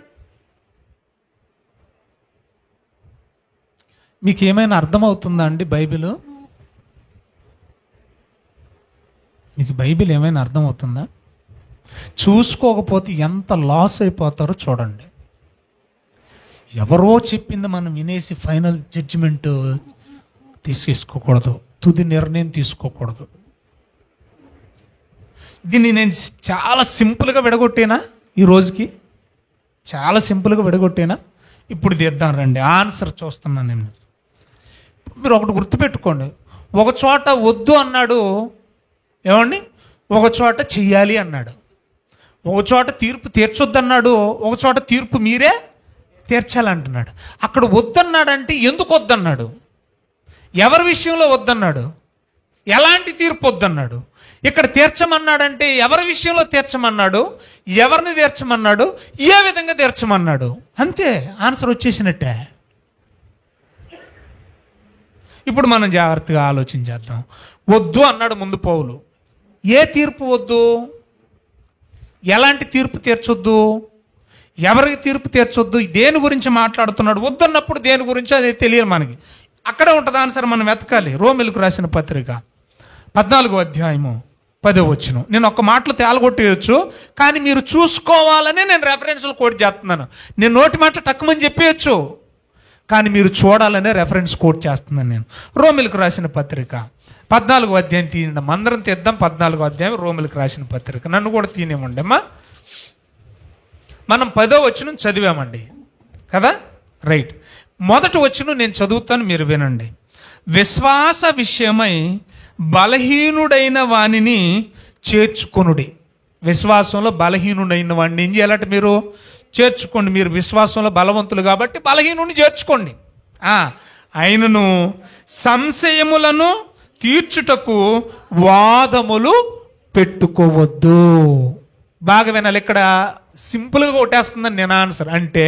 మీకు ఏమైనా అర్థమవుతుందా అండి బైబిల్? మీకు బైబిల్ ఏమైనా అర్థమవుతుందా? చూసుకోకపోతే ఎంత లాస్ అయిపోతారో చూడండి. ఎవరో చెప్పింది మనం వినేసి ఫైనల్ జడ్జిమెంట్ తీసేసుకోకూడదు, తుది నిర్ణయం తీసుకోకూడదు. దీన్ని నేను చాలా సింపుల్గా విడగొట్టేనా ఈ రోజుకి? చాలా సింపుల్గా విడగొట్టేనా? ఇప్పుడు తీద్దాం రండి, ఆన్సర్ చూస్తున్నాను నేను. మీరు ఒకటి గుర్తుపెట్టుకోండి, ఒక చోట వద్దు అన్నాడు ఏమండి, ఒక చోట చెయ్యాలి అన్నాడు. ఒక చోట తీర్పు తీర్చొద్దన్నాడు, ఒక చోట తీర్పు మీరే తీర్చాలంటున్నాడు. అక్కడ వద్దన్నాడంటే ఎందుకు వద్దన్నాడు? ఎవరి విషయంలో వద్దన్నాడు? ఎలాంటి తీర్పు వద్దన్నాడు? ఇక్కడ తీర్చమన్నాడంటే ఎవరి విషయంలో తీర్చమన్నాడు? ఎవరిని తీర్చమన్నాడు? ఏ విధంగా తీర్చమన్నాడు? అంతే, ఆన్సర్ వచ్చేసినట్టే. ఇప్పుడు మనం జాగ్రత్తగా ఆలోచించేద్దాం. వద్దు అన్నాడు ముందు పౌలు. ఏ తీర్పు వద్దు? ఎలాంటి తీర్పు తీర్చొద్దు? ఎవరికి తీర్పు తీర్చొద్దు? దేని గురించి మాట్లాడుతున్నాడు? వద్దన్నప్పుడు దేని గురించి అది తెలియదు మనకి. అక్కడే ఉంటుంది ఆన్సర్, మనం వెతకాలి. రోమిలకు రాసిన పత్రిక 14వ అధ్యాయము 10వ వచనం. నేను ఒక్క మాటలు తేలగొట్టేయచ్చు, కానీ మీరు చూసుకోవాలని నేను రెఫరెన్స్లు కోట్ చేస్తున్నాను. నేను నోటి మాట టక్కుమని చెప్పేయచ్చు, కానీ మీరు చూడాలనే రెఫరెన్స్ కోట్ చేస్తున్నాను నేను. రోమిలకు రాసిన పత్రిక 14వ అధ్యాయం తీయండి, అందరం తీద్దాం. 14వ అధ్యాయం రోమిలకు రాసిన పత్రిక. నన్ను కూడా తీయనివ్వండి అమ్మా. మనం 10వ వచనం చదివామండి కదా, రైట్. మొదటి వచనం నేను చదువుతాను, మీరు వినండి. విశ్వాస విషయమై బలహీనుడైన వానిని చేర్చుకొనుడి. విశ్వాసంలో బలహీనుడైన వాడిని ఏం చేయాలంటే మీరు చేర్చుకోండి. మీరు విశ్వాసంలో బలవంతులు కాబట్టి బలహీనుడిని చేర్చుకోండి. ఆయనను సంశయములను తీర్చుటకు వాదములు పెట్టుకోవద్దు. బాగా వినాలి, ఇక్కడ సింపుల్గా కొట్టేస్తుందని నేను ఆన్సర్. అంటే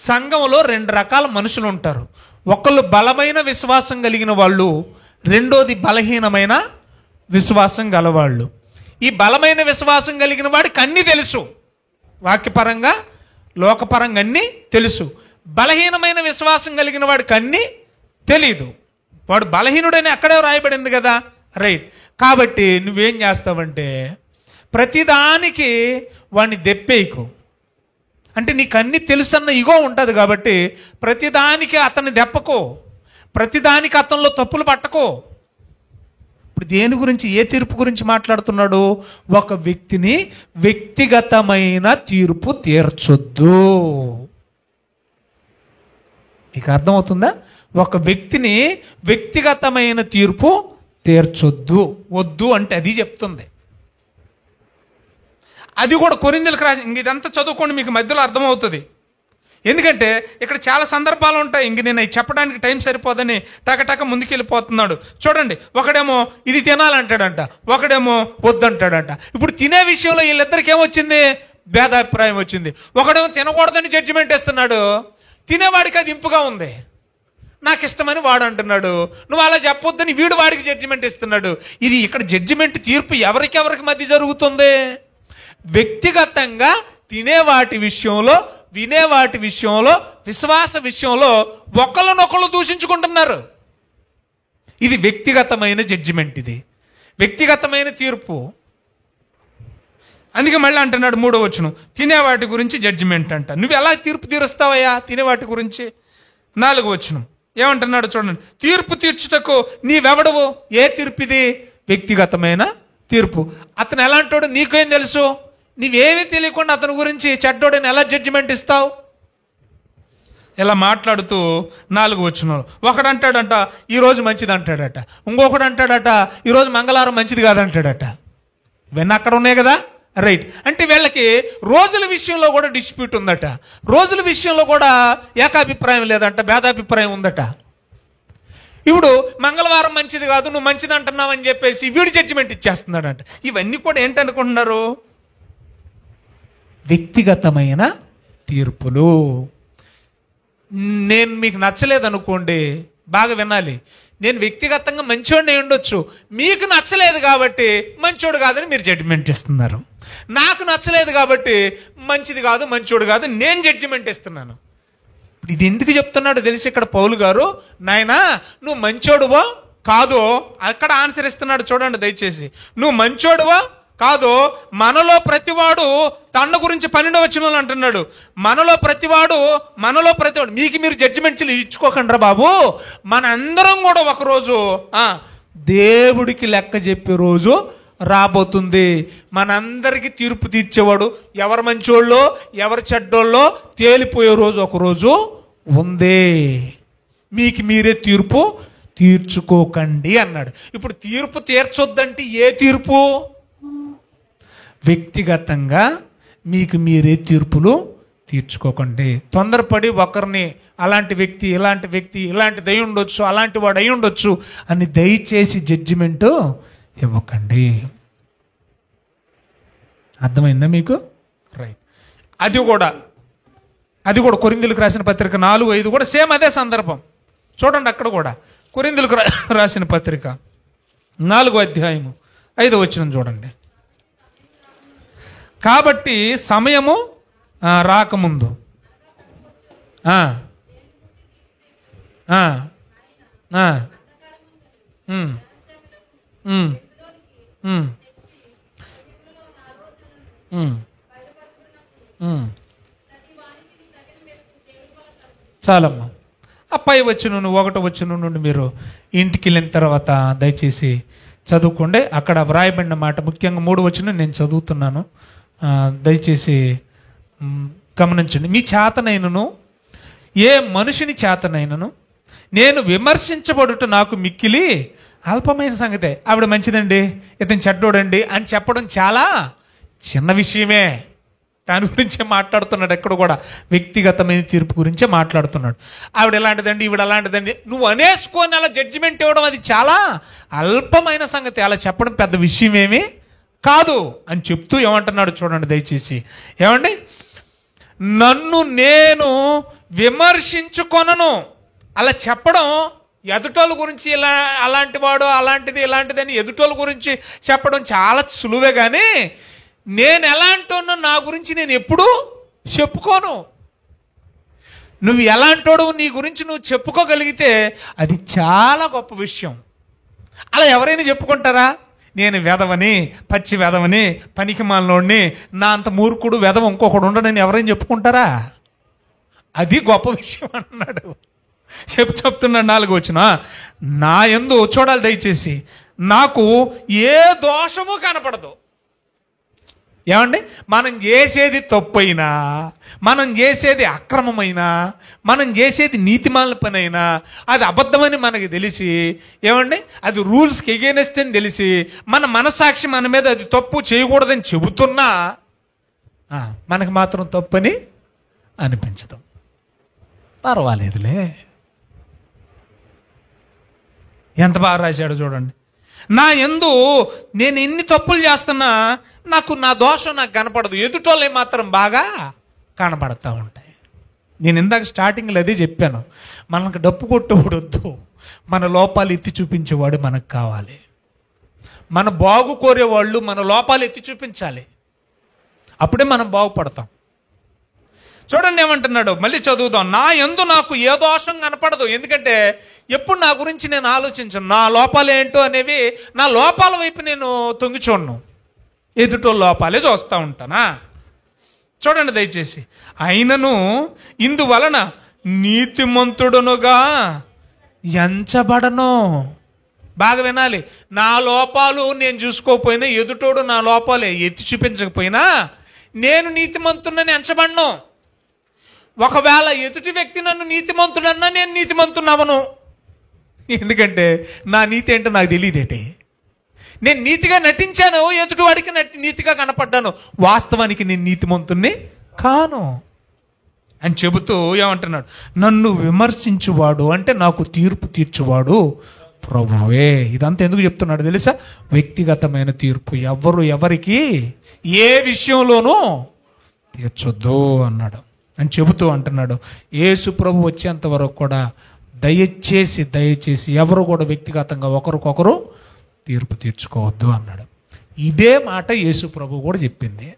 సంఘంలో 2 రకాల మనుషులు ఉంటారు. ఒకళ్ళు బలమైన విశ్వాసం కలిగిన వాళ్ళు, రెండోది బలహీనమైన విశ్వాసం గలవాళ్ళు. ఈ బలమైన విశ్వాసం కలిగిన వాడికి అన్నీ తెలుసు, వాక్యపరంగా లోకపరంగా అన్నీ తెలుసు. బలహీనమైన విశ్వాసం కలిగిన వాడికి అన్నీ తెలీదు. వాడు బలహీనుడని అక్కడే రాయబడింది కదా, రైట్. కాబట్టి నువ్వేం చేస్తావంటే ప్రతిదానికి వాడిని దెప్పేయకు. అంటే నీకు అన్నీ తెలుసన్న ఇగో ఉంటుంది కాబట్టి ప్రతిదానికి అతన్ని దెప్పకో, ప్రతిదానికి అతనిలో తప్పులు పట్టకో. ఇప్పుడు దేని గురించి, ఏ తీర్పు గురించి మాట్లాడుతున్నాడు? ఒక వ్యక్తిని వ్యక్తిగతమైన తీర్పు తీర్చొద్దు. మీకు అర్థమవుతుందా? ఒక వ్యక్తిని వ్యక్తిగతమైన తీర్పు తీర్చొద్దు. వద్దు అంటే అది చెప్తుంది. అది కూడా కొరింథీయులకు రాసి, ఇంక ఇదంతా చదువుకోండి, మీకు మధ్యలో అర్థమవుతుంది. ఎందుకంటే ఇక్కడ చాలా సందర్భాలు ఉంటాయి. ఇంక నేను చెప్పడానికి టైం సరిపోదని టకటక ముందుకెళ్ళిపోతున్నాడు. చూడండి, ఒకడేమో ఇది తినాలంటాడంట, ఒకడేమో వద్దంటాడంట. ఇప్పుడు తినే విషయంలో వీళ్ళిద్దరికి ఏమొచ్చింది? భేదాభిప్రాయం వచ్చింది. ఒకడేమో తినకూడదని జడ్జిమెంట్ ఇస్తున్నాడు, తినేవాడికి అది ఇంపుగా ఉంది, నాకు ఇష్టమని వాడు అంటున్నాడు. నువ్వు అలా చెప్పొద్దని వీడు వాడికి జడ్జిమెంట్ ఇస్తున్నాడు. ఇది ఇక్కడ జడ్జిమెంట్ తీర్పు ఎవరికి మధ్య జరుగుతుంది? వ్యక్తిగతంగా తినేవాటి విషయంలో, వినేవాటి విషయంలో, విశ్వాస విషయంలో ఒకళ్ళనొకళ్ళు దూషించుకుంటున్నారు. ఇది వ్యక్తిగతమైన జడ్జిమెంట్, ఇది వ్యక్తిగతమైన తీర్పు. అందుకే మళ్ళీ అంటున్నాడు 3వ వచనం, తినేవాటి గురించి జడ్జిమెంట్ అంట. నువ్వు ఎలా తీర్పు తీరుస్తావయ్యా తినేవాటి గురించి? 4వ వచనం ఏమంటున్నాడు చూడండి, తీర్పు తీర్చుటకు నీవెవడవు? ఏ తీర్పు ఇది? వ్యక్తిగతమైన తీర్పు. అతను ఎలాంటోడు నీకేం తెలుసు? నీవేమీ తెలియకుండా అతని గురించి చెడ్డోడని ఎలా జడ్జిమెంట్ ఇస్తావు? ఇలా మాట్లాడుతూ 4వ వచనంలో ఒకడు అంటాడంట ఈరోజు మంచిది అంటాడట, ఇంకొకడు అంటాడట ఈరోజు మంగళవారం మంచిది కాదంటాడట. ఇవన్నీ అక్కడ ఉన్నాయి కదా, రైట్. అంటే వీళ్ళకి రోజుల విషయంలో కూడా డిస్ప్యూట్ ఉందట, రోజుల విషయంలో కూడా ఏకాభిప్రాయం లేదంట, భేదాభిప్రాయం ఉందట. ఇప్పుడు మంగళవారం మంచిది కాదు, నువ్వు మంచిది అంటున్నావు అని చెప్పేసి వీడు జడ్జిమెంట్ ఇచ్చేస్తున్నాడంట. ఇవన్నీ కూడా ఏంటనుకుంటున్నారు? వ్యక్తిగతమైన తీర్పులు. నేను మీకు నచ్చలేదనుకోండి, బాగా వినాలి, నేను వ్యక్తిగతంగా మంచోడిని ఉండొచ్చు, మీకు నచ్చలేదు కాబట్టి మంచోడు కాదని మీరు జడ్జిమెంట్ ఇస్తున్నారు. నాకు నచ్చలేదు కాబట్టి మంచిది కాదు, మంచోడు కాదు నేను జడ్జిమెంట్ ఇస్తున్నాను. ఇప్పుడు ఇది ఎందుకు చెప్తున్నాడో తెలిసి ఇక్కడ పౌలు గారు, నాయనా నువ్వు మంచోడువో కాదో అక్కడ ఆన్సర్ ఇస్తున్నాడు చూడండి దయచేసి. నువ్వు మంచోడువో కాదు, మనలో ప్రతివాడు తండ గురించి 12వ వచనంలో అంటున్నాడు, మనలో ప్రతివాడు మీకు మీరు జడ్జిమెంట్లు ఇచ్చుకోకండి రా బాబు. మనందరం కూడా ఒకరోజు దేవుడికి లెక్క చెప్పే రోజు రాబోతుంది. మనందరికీ తీర్పు తీర్చేవాడు ఎవరు మంచోళ్ళో ఎవరు చెడ్డోళ్ళో తేలిపోయే రోజు ఒకరోజు ఉంది. మీకు మీరే తీర్పు తీర్చుకోకండి అన్నాడు. ఇప్పుడు తీర్పు తీర్చొద్దంటే ఏ తీర్పు? వ్యక్తిగతంగా మీకు మీరే తీర్పులు తీర్చుకోకండి. తొందరపడి ఒకరిని అలాంటి వ్యక్తి ఇలాంటి వ్యక్తి ఇలాంటిది అయి ఉండొచ్చు, అలాంటి వాడు అయి ఉండొచ్చు అని దయచేసి జడ్జిమెంటు ఇవ్వకండి. అర్థమైందా మీకు? రైట్. అది కూడా కొరింథీయులకు రాసిన పత్రిక 4:5 కూడా సేమ్ అదే సందర్భం. చూడండి అక్కడ కూడా కొరింథీయులకు రాసిన పత్రిక 4వ అధ్యాయము 5వ వచనం చూడండి. కాబట్టి సమయము రాకముందు చాలమ్మా. ఆ పై వచనం 1వ వచనం నుండి మీరు ఇంటికి వెళ్ళిన తర్వాత దయచేసి చదువుకోండి. అక్కడ వ్రాయబడిన మాట ముఖ్యంగా 3వ వచనం నేను చదువుతున్నాను, దయచేసి గమనించండి. మీ చేతనైనను ఏ మనుషుని చేతనైనను నేను విమర్శించబడుట నాకు మిక్కిలి అల్పమైన సంగతే. ఆవిడ మంచిదండి, ఇతను చెడ్డోడండి అని చెప్పడం చాలా చిన్న విషయమే. దాని గురించే మాట్లాడుతున్నాడు. ఎక్కడ కూడా వ్యక్తిగతమైన తీర్పు గురించే మాట్లాడుతున్నాడు. ఆవిడ ఎలాంటిదండి, ఈవిడ అలాంటిదండి నువ్వు అనేసుకొని అలా జడ్జిమెంట్ ఇవ్వడం అది చాలా అల్పమైన సంగతి, అలా చెప్పడం పెద్ద విషయమేమీ కాదు అని చెప్తూ ఏమంటున్నాడు చూడండి దయచేసి. ఏమండి, నన్ను నేను విమర్శించుకొనను అలా చెప్పడం ఎదుటోళ్ళ గురించి ఇలా అలాంటి వాడు అలాంటిది ఇలాంటిదని ఎదుటోళ్ళ గురించి చెప్పడం చాలా సులువే, కానీ నేను ఎలాంటి నా గురించి నేను ఎప్పుడూ చెప్పుకోను. నువ్వు ఎలాంటోడు నీ గురించి నువ్వు చెప్పుకోగలిగితే అది చాలా గొప్ప విషయం. అలా ఎవరైనా చెప్పుకుంటారా? నేను వెధవని, పచ్చి వెధవని, పనికి మాలినోడిని, నా అంత మూర్ఖుడు వెధవ ఇంకొకడు ఉండడని ఎవరైనా చెప్పుకుంటారా? అది గొప్ప విషయం అన్నాడు. చెప్తున్నాడు 4వ వచనం, నా యందు చూడాలి దయచేసి, నాకు ఏ దోషము కనపడదు. ఏమండి, మనం చేసేది తప్పైనా, మనం చేసేది అక్రమమైనా, మనం చేసేది నీతిమాలిన పని అయినా, అది అబద్ధమని మనకి తెలిసి, ఏమండి, అది రూల్స్కి ఎగెనెస్ట్ అని తెలిసి, మన మనసాక్షి మన మీద అది తప్పు చేయకూడదని చెబుతున్నా మనకి మాత్రం తప్పని అనిపించదు. పర్వాలేదులే. ఎంత బాగా రాశాడు చూడండి. నా యందు నేను ఎన్ని తప్పులు చేస్తున్నా నాకు నా దోషం నాకు కనపడదు, ఎదుటోళ్ళే మాత్రం బాగా కనపడతా ఉంటాయి. నేను ఇందాక స్టార్టింగ్లో అదే చెప్పాను, మనకు డప్పు కొట్టకూడదు, మన లోపాలు ఎత్తి చూపించేవాడు మనకు కావాలి. మన బాగు కోరేవాళ్ళు మన లోపాలు ఎత్తి చూపించాలి, అప్పుడే మనం బాగుపడతాం. చూడండి ఏమంటున్నాడు, మళ్ళీ చదువుదాం. నా యందు నాకు ఏ దోషం కనపడదు, ఎందుకంటే ఎప్పుడు నా గురించి నేను ఆలోచించను, నా లోపాలు ఏంటో అనేవి, నా లోపాల వైపు నేను తొంగి చూడను, ఎదుటో లోపాలే చూస్తూ ఉంటానా. చూడండి దయచేసి, అయినను ఇందువలన నీతిమంతుడునుగా ఎంచబడను. బాగా వినాలి, నా లోపాలు నేను చూసుకోకపోయినా, ఎదుటోడు నా లోపాలే ఎత్తి చూపించకపోయినా నేను నీతిమంతుడని ఎంచబడను. ఒకవేళ ఎదుటి వ్యక్తి నన్ను నీతిమంతుడన్నా నేను నీతిమంతున్నవను, ఎందుకంటే నా నీతి ఏంటో నాకు తెలియదేంటి. నేను నీతిగా నటించాను, ఎదుటివాడికి నీతిగా కనపడ్డాను, వాస్తవానికి నేను నీతిమంతుణ్ణి కాను అని చెబుతూ ఏమంటున్నాడు, నన్ను విమర్శించువాడు అంటే నాకు తీర్పు తీర్చువాడు ప్రభువే. ఇదంతా ఎందుకు చెప్తున్నాడు తెలుసా? వ్యక్తిగతమైన తీర్పు ఎవరు ఎవరికి ఏ విషయంలోనూ తీర్చొద్దు అన్నాడు అని చెబుతూ అంటున్నాడు. యేసు ప్రభు వచ్చేంత వరకు కూడా దయచేసి ఎవరు కూడా వ్యక్తిగతంగా ఒకరికొకరు తీర్పు తీర్చుకోవద్దు అన్నాడు. ఇదే మాట యేసు ప్రభు కూడా చెప్పింది.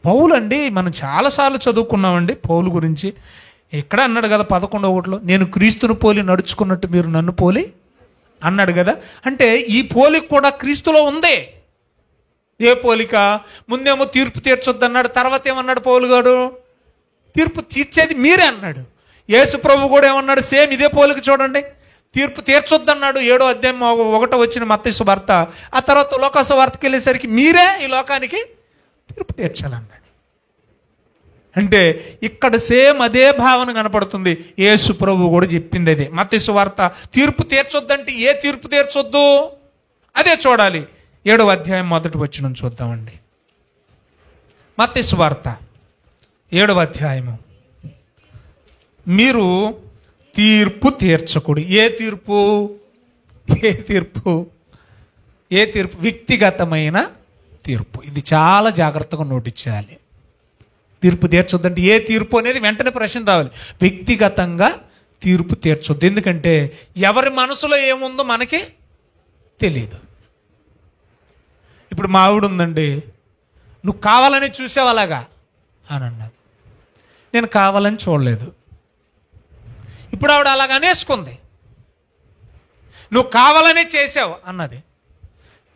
పౌలు అండి, మనం చాలాసార్లు చదువుకున్నామండి పౌలు గురించి. ఇక్కడ అన్నాడు కదా 11:1, నేను క్రీస్తును పోలి నడుచుకున్నట్టు మీరు నన్ను పోలి అన్నాడు కదా. అంటే ఈ పోలిక కూడా క్రీస్తులో ఉంది. ఏ పోలిక? ముందేమో తీర్పు తీర్చొద్దు అన్నాడు, తర్వాత ఏమన్నాడు పౌలు గారు? తీర్పు తీర్చేది మీరే అన్నాడు. యేసు ప్రభు కూడా ఏమన్నాడు? సేమ్ ఇదే పోలిక చూడండి. తీర్పు తీర్చొద్దన్నాడు 7వ అధ్యాయం 1వ వచ్చిన మత్తయి సువార్త. ఆ తర్వాత లోకా సువార్తకి వెళ్ళేసరికి మీరే ఈ లోకానికి తీర్పు తీర్చాలన్నాడు. అంటే ఇక్కడ సేమ్ అదే భావన కనపడుతుంది. యేసు ప్రభు కూడా చెప్పింది అదే. మత్తయి సువార్త తీర్పు తీర్చొద్దంటే ఏ తీర్పు తీర్చొద్దు అదే చూడాలి. 7వ అధ్యాయం 1వ వచనం చూద్దామండి. మత్తయి సువార్త 7వ అధ్యాయము. మీరు తీర్పు తీర్చకూడదు. ఏ తీర్పు? వ్యక్తిగతమైన తీర్పు. ఇది చాలా జాగ్రత్తగా నోటీస్ చేయాలి. తీర్పు తీర్చొద్దంటే ఏ తీర్పు అనేది వెంటనే ప్రశ్న రావాలి. వ్యక్తిగతంగా తీర్పు తీర్చొద్దు, ఎందుకంటే ఎవరి మనసులో ఏముందో మనకి తెలియదు. ఇప్పుడు మా ఆవిడ ఉందండి, నువ్వు కావాలని చూసావు అలాగా అని అన్నది. నేను కావాలని చూడలేదు. ఇప్పుడు ఆవిడ అలాగ అనేసుకుంది. నువ్వు కావాలనే చేసావు అన్నది.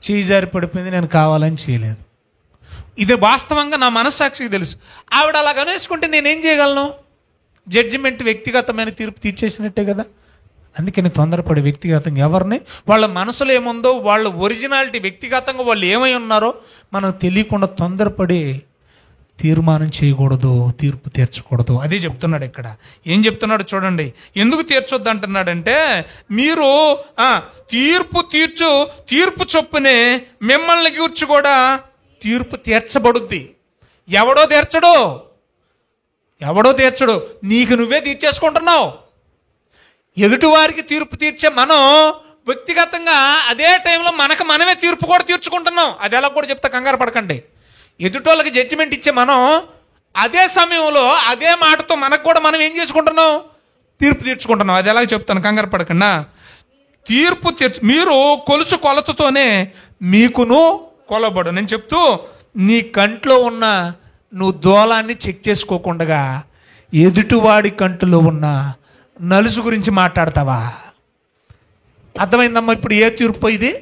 చేజారి పడిపోయింది, నేను కావాలని చేయలేదు. ఇది వాస్తవంగా నా మనస్సాక్షికి తెలుసు. ఆవిడ అలాగ అనేసుకుంటే నేనేం చేయగలను? జడ్జిమెంట్ వ్యక్తిగతమైన తీర్పు తీర్చేసినట్టే కదా. అందుకని తొందరపడి వ్యక్తిగతంగా ఎవరిని, వాళ్ళ మనసులో ఏముందో, వాళ్ళ ఒరిజినాలిటీ వ్యక్తిగతంగా వాళ్ళు ఏమై ఉన్నారో మనకు తెలియకుండా తొందరపడి తీర్మానం చేయకూడదు, తీర్పు తీర్చకూడదు. అదే చెప్తున్నాడు ఇక్కడ. ఏం చెప్తున్నాడు చూడండి. ఎందుకు తీర్చొద్దు అంటున్నాడంటే, మీరు తీర్పు చొప్పునే మిమ్మల్ని గూర్చి కూడా తీర్పు తీర్చబడుద్ది. ఎవడో తీర్చడు, నీకు నువ్వే తీర్చేసుకుంటున్నావు. ఎదుటివారికి తీర్పు తీర్చే మనం వ్యక్తిగతంగా అదే టైంలో మనమే తీర్పు కూడా తీర్చుకుంటున్నాం. అది ఎలా కూడా చెప్తా, కంగారు పడకండి. ఎదుటోళ్ళకి జడ్జిమెంట్ ఇచ్చే మనం అదే సమయంలో అదే మాటతో మనకు కూడా మనం ఏం చేసుకుంటున్నాం? తీర్పు తీర్చుకుంటున్నాం. అది ఎలాగ చెప్తాను, కంగారు పడకుండా. మీరు కొలుచు కొలతతోనే మీకును కొలబడు. నేను చెప్తూ, నీ కంట్లో ఉన్న నువ్వు దూలాన్ని చెక్ చేసుకోకుండా ఎదుటివాడి కంటిలో ఉన్న నలుసు గురించి మాట్లాడతావా? అర్థమైందమ్మా ఇప్పుడు ఏ తీర్పు ఇది?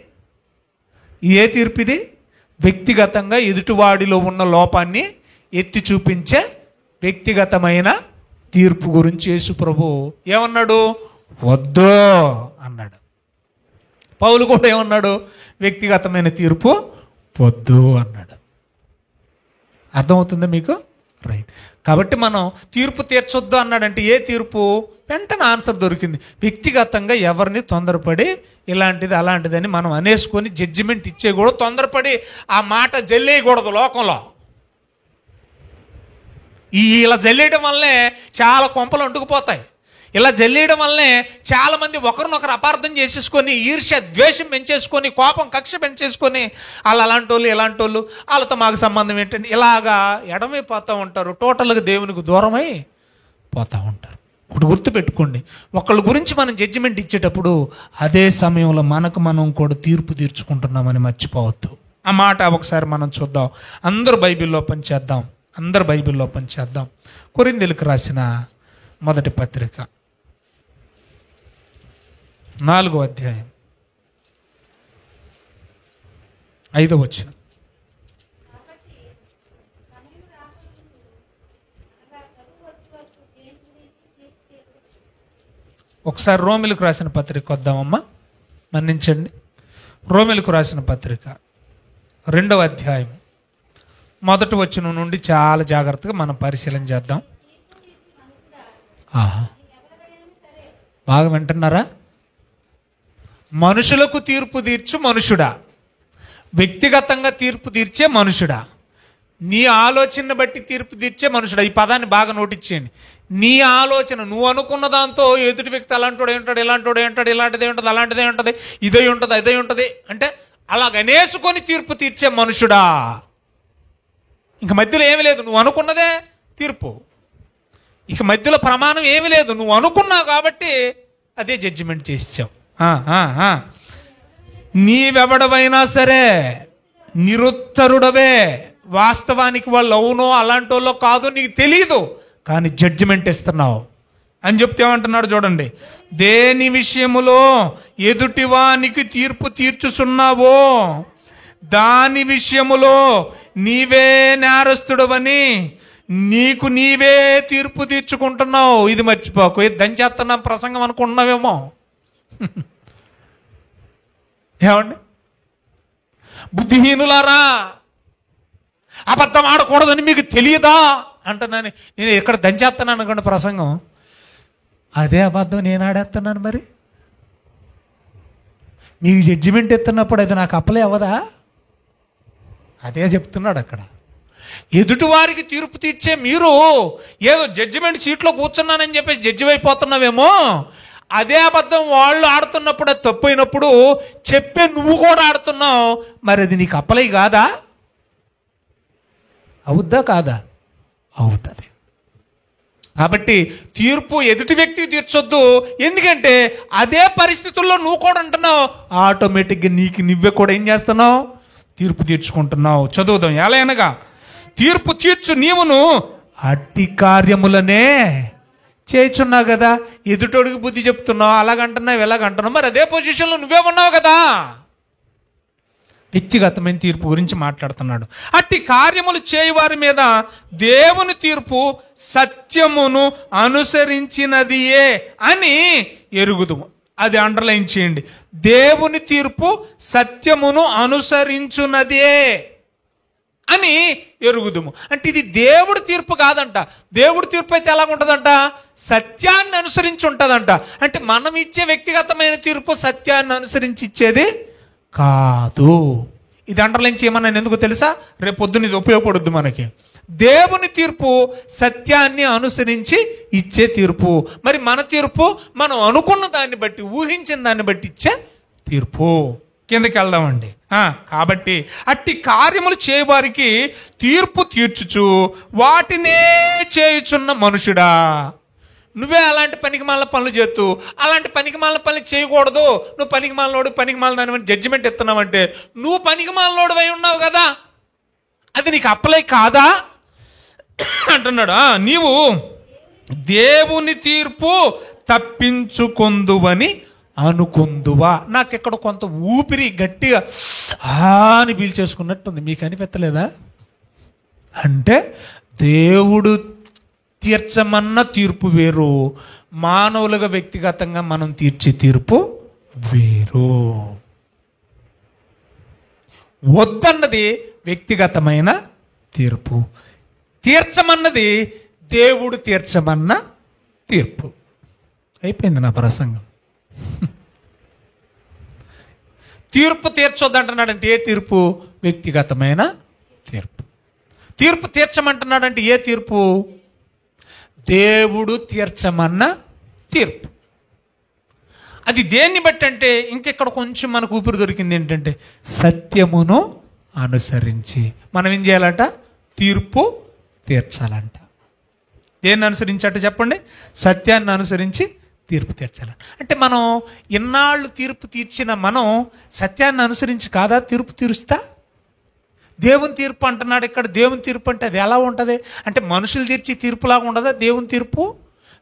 ఏ తీర్పు ఇది? వ్యక్తిగతంగా ఎదుటివాడిలో ఉన్న లోపాన్ని ఎత్తి చూపించే వ్యక్తిగతమైన తీర్పు గురించి యేసు ప్రభు ఏమన్నాడు? వద్దు అన్నాడు. పౌలు కూడా ఏమన్నాడు? వ్యక్తిగతమైన తీర్పు వద్దు అన్నాడు. అర్థమవుతుందా మీకు? రైట్. కాబట్టి మనం తీర్పు తీర్చొద్దు అన్నాడంటే ఏ తీర్పు? వెంటనే ఆన్సర్ దొరికింది. వ్యక్తిగతంగా ఎవరిని తొందరపడి ఇలాంటిది అలాంటిదని మనం అనేసుకొని జడ్జిమెంట్ ఇచ్చేయకూడదు. తొందరపడి ఆ మాట జల్లేయకూడదు లోకంలో. ఇలా జల్లేయడం వల్లే చాలా కొంపలు అంటుకుపోతాయి. ఇలా జల్లేయడం వల్లనే చాలామంది ఒకరినొకరు అపార్థం చేసేసుకొని ఈర్ష్య ద్వేషం పెంచేసుకొని కోపం కక్ష పెంచేసుకొని వాళ్ళు అలాంటి వాళ్ళు ఇలాంటి వాళ్ళు వాళ్ళతో మాకు సంబంధం ఏంటంటే ఇలాగా ఎడమైపోతూ ఉంటారు. టోటల్గా దేవునికి దూరమై పోతూ ఉంటారు. ఒకటి గుర్తుపెట్టుకోండి, ఒకళ్ళ గురించి మనం జడ్జిమెంట్ ఇచ్చేటప్పుడు అదే సమయంలో మనకు మనం కూడా తీర్పు తీర్చుకుంటున్నామని మర్చిపోవద్దు. ఆ మాట ఒకసారి మనం చూద్దాం. అందరూ బైబిల్లో పనిచేద్దాం. కొరింథీయులకు రాసిన మొదటి పత్రిక 4వ అధ్యాయం 5వ వచనం. ఒకసారి రోమిలకు రాసిన పత్రిక వద్దామమ్మా, మన్నించండి. రోమిలకు రాసిన పత్రిక 2వ అధ్యాయం 1వ వచనం నుండి చాలా జాగ్రత్తగా మనం పరిశీలన చేద్దాం. బాగా వింటున్నారా? మనుషులకు తీర్పు తీర్చు మనుషుడా, వ్యక్తిగతంగా తీర్పు తీర్చే మనుషుడా, నీ ఆలోచన బట్టి తీర్పు తీర్చే మనుషుడా. ఈ పదాన్ని బాగా నోటిచ్చేయండి. నీ ఆలోచన, నువ్వు అనుకున్న దాంతో ఎదుటి వ్యక్తి అలాంటోడు ఏంటాడు, ఇలాంటోడు ఏంటాడు, ఇలాంటిదే ఉంటుంది, అలాంటిదే ఉంటుంది, ఇదే ఉంటుంది, అదే ఉంటుంది అంటే అలాగనేసుకొని తీర్పు తీర్చే మనుషుడా. ఇంక మధ్యలో ఏమీ లేదు, నువ్వు అనుకున్నదే తీర్పు. ఇక మధ్యలో ప్రమాణం ఏమీ లేదు, నువ్వు అనుకున్నావు కాబట్టి అదే జడ్జిమెంట్ చేసావు. నీవెవడవైనా సరే నిరుత్తరుడవే. వాస్తవానికి వాళ్ళు అవునో అలాంటి వాళ్ళో కాదో నీకు తెలియదు, కానీ జడ్జిమెంట్ ఇస్తున్నావు అని చెప్తే ఏమంటున్నాడు చూడండి. దేని విషయములో ఎదుటివానికి తీర్పు తీర్చుచున్నావో దాని విషయములో నీవే నేరస్తుడవని నీకు నీవే తీర్పు తీర్చుకుంటున్నావు. ఇది మర్చిపోకు. ఇది దంచేస్తున్నా ప్రసంగం అనుకుంటున్నావేమో. ఏమండి బుద్ధిహీనులారా, అబద్ధం ఆడకూడదని మీకు తెలియదా అంటున్నాను. నేను ఎక్కడ దంచేస్తున్నాను అనుకోండి ప్రసంగం, అదే అబద్ధం నేను ఆడేస్తున్నాను. మరి మీకు జడ్జిమెంట్ ఎత్తున్నప్పుడు అది నాకు అప్లై అవ్వదా? అదే చెప్తున్నాడు అక్కడ. ఎదుటివారికి తీర్పు తీర్చే మీరు ఏదో జడ్జిమెంట్ సీట్లో కూర్చున్నానని చెప్పేసి జడ్జి అయిపోతున్నావేమో. అదే అబద్ధం వాళ్ళు ఆడుతున్నప్పుడు అది తప్పైనప్పుడు చెప్పే నువ్వు కూడా ఆడుతున్నావు. మరి అది నీకు అప్లై కాదా? అవుద్దా కాదా? అవుతుంది. కాబట్టి తీర్పు ఎదుటి వ్యక్తికి తీర్చొద్దు. ఎందుకంటే అదే పరిస్థితుల్లో నువ్వు కూడా అంటున్నావు, ఆటోమేటిక్గా నీకు నువ్వే కూడా ఏం చేస్తున్నావు? తీర్పు తీర్చుకుంటున్నావు. చదువుదాం. ఎలా అనగా తీర్పు తీర్చు నీవును అట్టి కార్యములనే చేయుచున్నావు కదా. ఎదుటోడికి బుద్ధి చెప్తున్నావు, అలాగంటున్నావు ఎలాగంటున్నావు. మరి అదే పొజిషన్లో నువ్వే ఉన్నావు కదా. వ్యక్తిగతమైన తీర్పు గురించి మాట్లాడుతున్నాడు. అట్టి కార్యములు చేయువారి మీద దేవుని తీర్పు సత్యమును అనుసరించినదియే అని ఎరుగుదుము. అది అండర్లైన్ చేయండి. దేవుని తీర్పు సత్యమును అనుసరించున్నదే అని ఎరుగుదుము. అంటే ఇది దేవుడి తీర్పు కాదంట. దేవుడి తీర్పు అయితే ఎలా ఉంటుందంట? సత్యాన్ని అనుసరించి ఉంటుందంట. అంటే మనం ఇచ్చే వ్యక్తిగతమైన తీర్పు సత్యాన్ని అనుసరించి ఇచ్చేది కాదు. ఇది అండర్లైన్ చేయమని ఎందుకు తెలుసా? రేపు పొద్దున్న ఇది ఉపయోగపడుద్ది మనకి. దేవుని తీర్పు సత్యాన్ని అనుసరించి ఇచ్చే తీర్పు. మరి మన తీర్పు మనం అనుకున్న దాన్ని బట్టి, ఊహించిన దాన్ని బట్టి ఇచ్చే తీర్పు. కిందకి వెళ్దామండి. కాబట్టి అట్టి కార్యములు చేయవారికి తీర్పు తీర్చుచు వాటినే చేయుచున్న మనుషుడా, నువ్వే అలాంటి పనికిమాలిన పనులు చేస్తూ అలాంటి పనికిమాలిన పనులు చేయకూడదు, నువ్వు పనికిమాలినోడు పనికిమాలిన జడ్జిమెంట్ ఇస్తున్నావంటే నువ్వు పనికిమాలినోడు అయి ఉన్నావు కదా, అది నీకు అప్లై కాదా అంటున్నాడు. నీవు దేవుని తీర్పు తప్పించుకొందువని అనుకుందువా. నాకు ఇక్కడ కొంత ఊపిరి గట్టిగా అని పీల్చేసుకున్నట్టుంది, మీకు అనిపెత్తలేదా? అంటే దేవుడు తీర్చమన్న తీర్పు వేరు, మానవులుగా వ్యక్తిగతంగా మనం తీర్చే తీర్పు వేరు. వద్దన్నది వ్యక్తిగతమైన తీర్పు, తీర్చమన్నది దేవుడు తీర్చమన్న తీర్పు. అయిపోయింది నా ప్రసంగం. తీర్పు తీర్చొద్దంటున్నాడంటే ఏ తీర్పు? వ్యక్తిగతమైన తీర్పు. తీర్పు తీర్చమంటున్నాడంటే ఏ తీర్పు? దేవుడు తీర్చమన్న తీర్పు. అది దేన్ని బట్టి అంటే, ఇంకెక్కడ కొంచెం మనకు ఊపిరి దొరికింది ఏంటంటే, సత్యమును అనుసరించి మనం ఏం చేయాలంట? తీర్పు తీర్చాలంట. దేన్ని అనుసరించట చెప్పండి? సత్యాన్ని అనుసరించి తీర్పు తీర్చాలంట. అంటే మనం ఇన్నాళ్ళు తీర్పు తీర్చిన మనం సత్యాన్ని అనుసరించి కాదా తీర్పు తీరుస్తా? దేవుని తీర్పు అంటున్నాడు ఇక్కడ. దేవుని తీర్పు అంటే అది ఎలా ఉంటుంది అంటే, మనుషులు తీర్చి తీర్పులాగా ఉండదా దేవుని తీర్పు?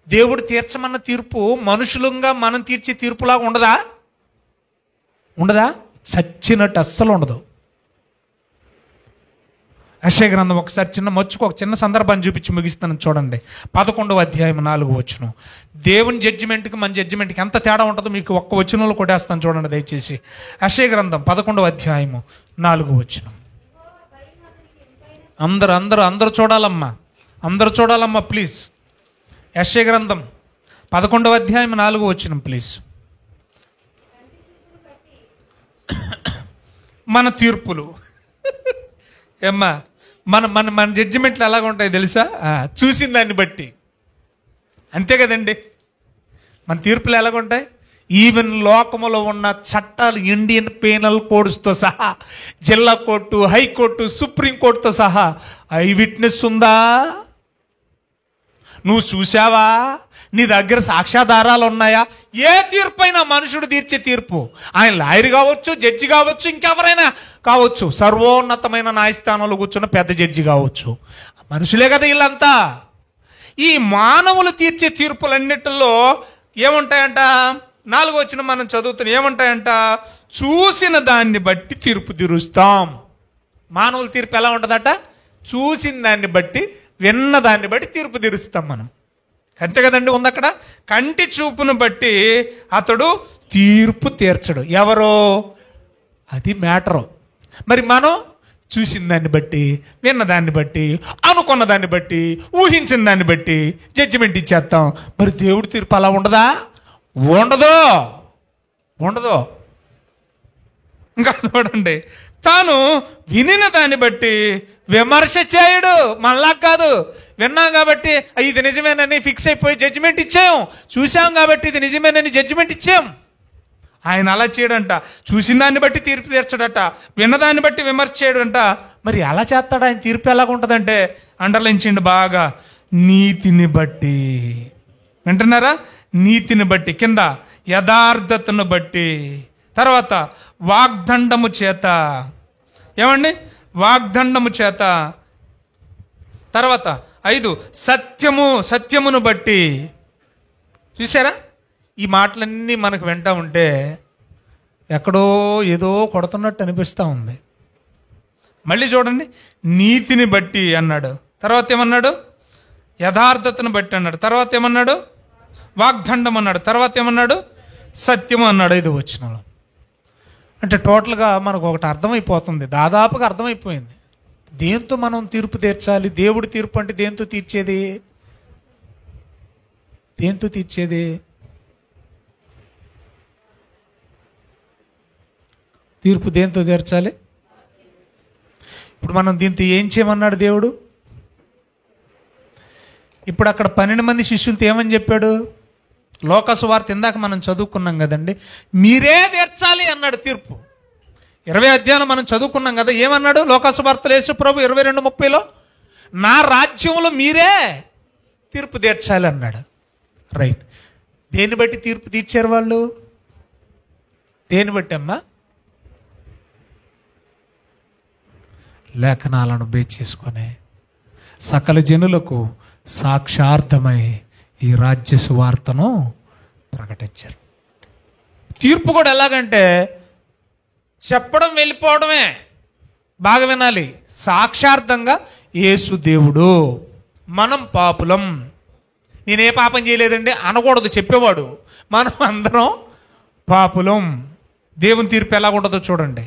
దేవుడు తీర్చమన్న తీర్పు మనుషులంగా మనం తీర్చే తీర్పులాగా ఉండదా? ఉండదా? సచ్చినట్టు అస్సలు ఉండదు. యెషయా గ్రంథం ఒకసారి ఒక చిన్న సందర్భాన్ని చూపించి ముగిస్తాను చూడండి. 11వ అధ్యాయం 4వ వచనం. దేవుని జడ్జిమెంట్కి మన జడ్జిమెంట్కి ఎంత తేడా ఉంటుందో మీకు ఒక్క వచనంలో కొట్టేస్తాను చూడండి దయచేసి. యెషయా గ్రంథం 11వ అధ్యాయము 4వ వచనం. అందరూ చూడాలమ్మా, అందరూ చూడాలమ్మా ప్లీజ్. యెషయా గ్రంథం 11వ అధ్యాయం 4వ వచనం ప్లీజ్. మన తీర్పులు ఏమ్మా, మన మన మన జడ్జిమెంట్లు ఎలాగ ఉంటాయి తెలుసా? చూసిన దాన్ని బట్టి. అంతే కదండి, మన తీర్పులు ఎలాగుంటాయి? ఈవెన్ లోకములో ఉన్న చట్టాలు, ఇండియన్ పీనల్ కోడ్స్తో సహా, జిల్లా కోర్టు, హైకోర్టు, సుప్రీంకోర్టుతో సహా ఐ విట్నెస్ ఉందా? నువ్వు చూసావా? నీ దగ్గర సాక్ష్యాధారాలు ఉన్నాయా? ఏ తీర్పు అయినా మనుషుడు తీర్చే తీర్పు, ఆయన లాయర్ కావచ్చు, జడ్జి కావచ్చు, ఇంకెవరైనా కావచ్చు, సర్వోన్నతమైన న్యాయస్థానంలో కూర్చున్న పెద్ద జడ్జి కావచ్చు, మనుషులే కదా వీళ్ళంతా. ఈ మానవులు తీర్చే తీర్పులన్నిటిలో ఏముంటాయంట? 4వ వచనం మనం చదువుతున్న ఏముంటాయంట? చూసిన దాన్ని బట్టి తీర్పు తీరుస్తాం. మానవుల తీర్పు ఎలా ఉంటుందట? చూసిన దాన్ని బట్టి, విన్న దాన్ని బట్టి తీర్పు తీరుస్తాం మనం. అంతే కదండి ఉంది అక్కడ. కంటి చూపును బట్టి అతడు తీర్పు తీర్చడు. ఎవరో? అది మ్యాటరు. మరి మనం చూసిన దాన్ని బట్టి, విన్న దాన్ని బట్టి, అనుకున్న దాన్ని బట్టి, ఊహించిన దాన్ని బట్టి జడ్జిమెంట్ ఇచ్చేస్తాం. మరి దేవుడి తీర్పు అలా ఉండదా? ఉండదు. ఇంకా చూడండి, తాను వినిన దాన్ని బట్టి విమర్శ చేయడు. మనలా కాదు, విన్నాం కాబట్టి ఇది నిజమేనని ఫిక్స్ అయిపోయి జడ్జిమెంట్ ఇచ్చాం. చూసాం కాబట్టి ఇది నిజమేనని జడ్జిమెంట్ ఇచ్చాం. ఆయన అలా చేయడంట. చూసిన దాన్ని బట్టి తీర్పు తీర్చడట, విన్నదాన్ని బట్టి విమర్శ చేయడంట. మరి ఎలా చేస్తాడు ఆయన? తీర్పు ఎలాగుంటుందంటే, అండర్లైన్ చేయండి బాగా, నీతిని బట్టి. వింటున్నారా? నీతిని బట్టి, కింద యథార్థతను బట్టి, తర్వాత వాగ్దండము చేత. ఏమండి? వాగ్దండము చేత. తర్వాత 5 సత్యమును బట్టి. చూసారా? ఈ మాటలన్నీ మనకు వింటా ఉంటే ఎక్కడో ఏదో కొడుతున్నట్టు అనిపిస్తూ ఉంది. మళ్ళీ చూడండి, నీతిని బట్టి అన్నాడు, తర్వాత ఏమన్నాడు? యథార్థతను బట్టి అన్నాడు, తర్వాత ఏమన్నాడు? వాగ్దండం అన్నాడు, తర్వాత ఏమన్నాడు? సత్యము అన్నాడు. 5వ వచనంలో. అంటే టోటల్గా మనకు ఒకటి అర్థమైపోతుంది, దాదాపుగా అర్థమైపోయింది. దేంతో మనం తీర్పు తీర్చాలి? దేవుడి తీర్పు అంటే దేంతో తీర్చేది? తీర్పు దేంతో తీర్చాలి? ఇప్పుడు మనం దీంతో ఏం చేయమన్నాడు దేవుడు? ఇప్పుడు అక్కడ 12 మంది శిష్యులతో ఏమని చెప్పాడు? లోకాసు వార్త ఇందాక మనం చదువుకున్నాం కదండి, మీరే తీర్చాలి అన్నాడు తీర్పు. 20 అధ్యాయంలో మనం చదువుకున్నాం కదా, ఏమన్నాడు? లోకాసు వార్తలో యేసు ప్రభు 22:30లో నా రాజ్యంలో మీరే తీర్పు తీర్చాలి అన్నాడు. రైట్. దేన్ని బట్టి తీర్పు తీర్చారు వాళ్ళు? దేన్ని బట్టి అమ్మా? లేఖనాలను బేస్ చేసుకొని సకల జనులకు సాక్షార్థమై ఈ రాజ్య సువార్తను ప్రకటించారు. తీర్పు కూడా ఎలాగంటే చెప్పడం వెళ్ళిపోవడమే. బాగా వినాలి. సాక్షార్థంగా యేసు దేవుడు, మనం పాపులం, నేనే పాపం చేయలేదండి అనకూడదు చెప్పేవాడు. మనం అందరం పాపులం. దేవుని తీర్పు ఎలాగుంటుందో చూడండి.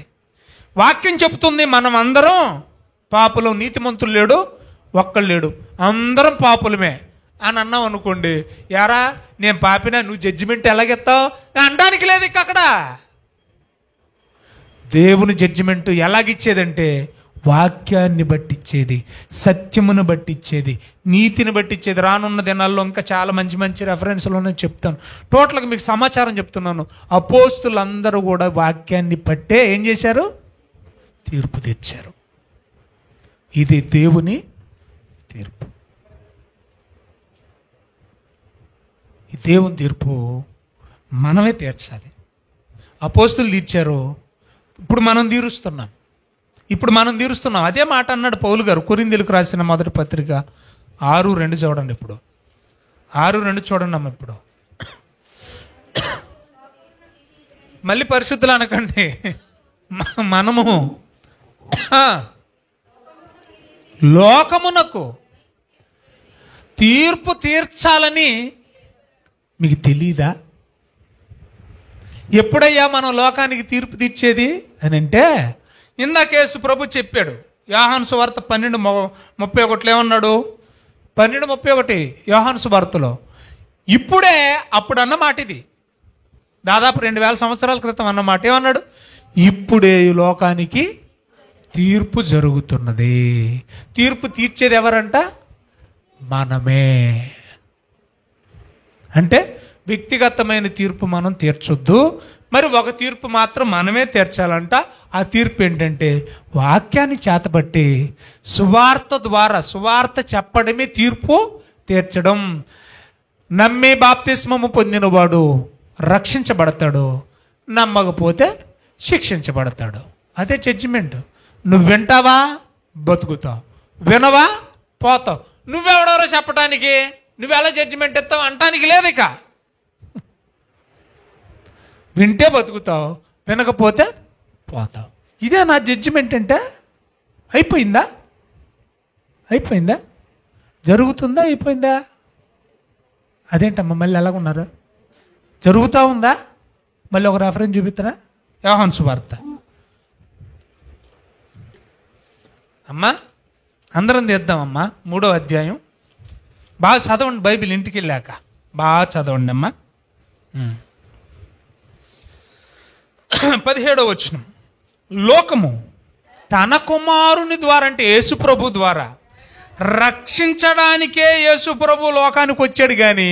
వాక్యం చెప్తుంది మనం అందరం పాపులం, నీతిమంతులు లేడు ఒక్కడు లేడు, అందరం పాపులమే అని అన్నాం అనుకోండి, యారా నేను పాపినా, నువ్వు జడ్జిమెంట్ ఎలాగెత్తావు అనడానికి లేదు. అక్కడ దేవుని జడ్జిమెంట్ ఎలాగిచ్చేదంటే వాక్యాన్ని బట్టిచ్చేది, సత్యమును బట్టిచ్చేది, నీతిని బట్టిచ్చేది. రానున్న దినాల్లో ఇంకా చాలా మంచి మంచి రెఫరెన్స్లోనే చెప్తాను. టోటల్గా మీకు సమాచారం చెప్తున్నాను. అపోస్తులందరూ కూడా వాక్యాన్ని బట్టే ఏం చేశారు? తీర్పు తెచ్చారు. ఇది దేవుని తీర్పు. ఈ దేవుని తీర్పు మనమే తీర్చాలి. అపోస్తులు తీర్చారు, ఇప్పుడు మనం తీరుస్తున్నాం. అదే మాట అన్నాడు పౌలు గారు కొరింథీయులకు రాసిన మొదటి పత్రిక 6:2 చూడండి. ఇప్పుడు 6:2 చూడండి అమ్మ. ఇప్పుడు మళ్ళీ పరిశుద్ధులు అనకండి, మనము లోకమునకు తీర్పు తీర్చాలని మీకు తెలీదా? ఎప్పుడయ్యా మనం లోకానికి తీర్పు తీర్చేది అని అంటే, ఇందాక యేసు ప్రభు చెప్పాడు యోహాను సువార్త 12:31 ఏమన్నాడు? 12:31 యోహాను సువార్తలో. ఇప్పుడే అప్పుడు అన్నమాట, ఇది దాదాపు 2000 సంవత్సరాల క్రితం అన్నమాట. ఏమన్నాడు? ఇప్పుడే ఈ లోకానికి తీర్పు జరుగుతున్నది. తీర్పు తీర్చేది ఎవరంట? మనమే. అంటే వ్యక్తిగతమైన తీర్పు మనం తీర్చొద్దు, మరి ఒక తీర్పు మాత్రం మనమే తీర్చాలంట. ఆ తీర్పు ఏంటంటే వాక్యాన్ని చేతబట్టి సువార్త ద్వారా, సువార్త చెప్పడమే తీర్పు తీర్చడం. నమ్మి బాప్తిస్మము పొందినవాడు రక్షించబడతాడు, నమ్మకపోతే శిక్షించబడతాడు. అదే జడ్జిమెంట్. నువ్వు వింటావా బతుకుతావు, వినవా పోతావు. నువ్వెవడెవరో చెప్పడానికి, నువ్వెలా జడ్జిమెంట్ ఇస్తావు అంటానికి లేదు. ఇక వింటే బతుకుతావు, వినకపోతే పోతావు. ఇదే నా జడ్జిమెంట్ అంటే అయిపోయిందా? జరుగుతుందా? అయిపోయిందా? అదేంటమ్మా మళ్ళీ ఎలాగున్నారు? జరుగుతూ ఉందా? మళ్ళీ ఒక రెఫరెన్స్ చూపిస్తారా? యోహాను సువార్త. అమ్మా అందరం తీద్దామమ్మా, 3వ అధ్యాయం. బాగా చదవండి బైబిల్, ఇంటికి వెళ్ళాక బాగా చదవండి అమ్మా. 17వ వచనం. లోకము తన కుమారుని ద్వారా, అంటే యేసు ప్రభు ద్వారా రక్షించడానికే యేసు ప్రభు లోకానికి వచ్చాడు, కానీ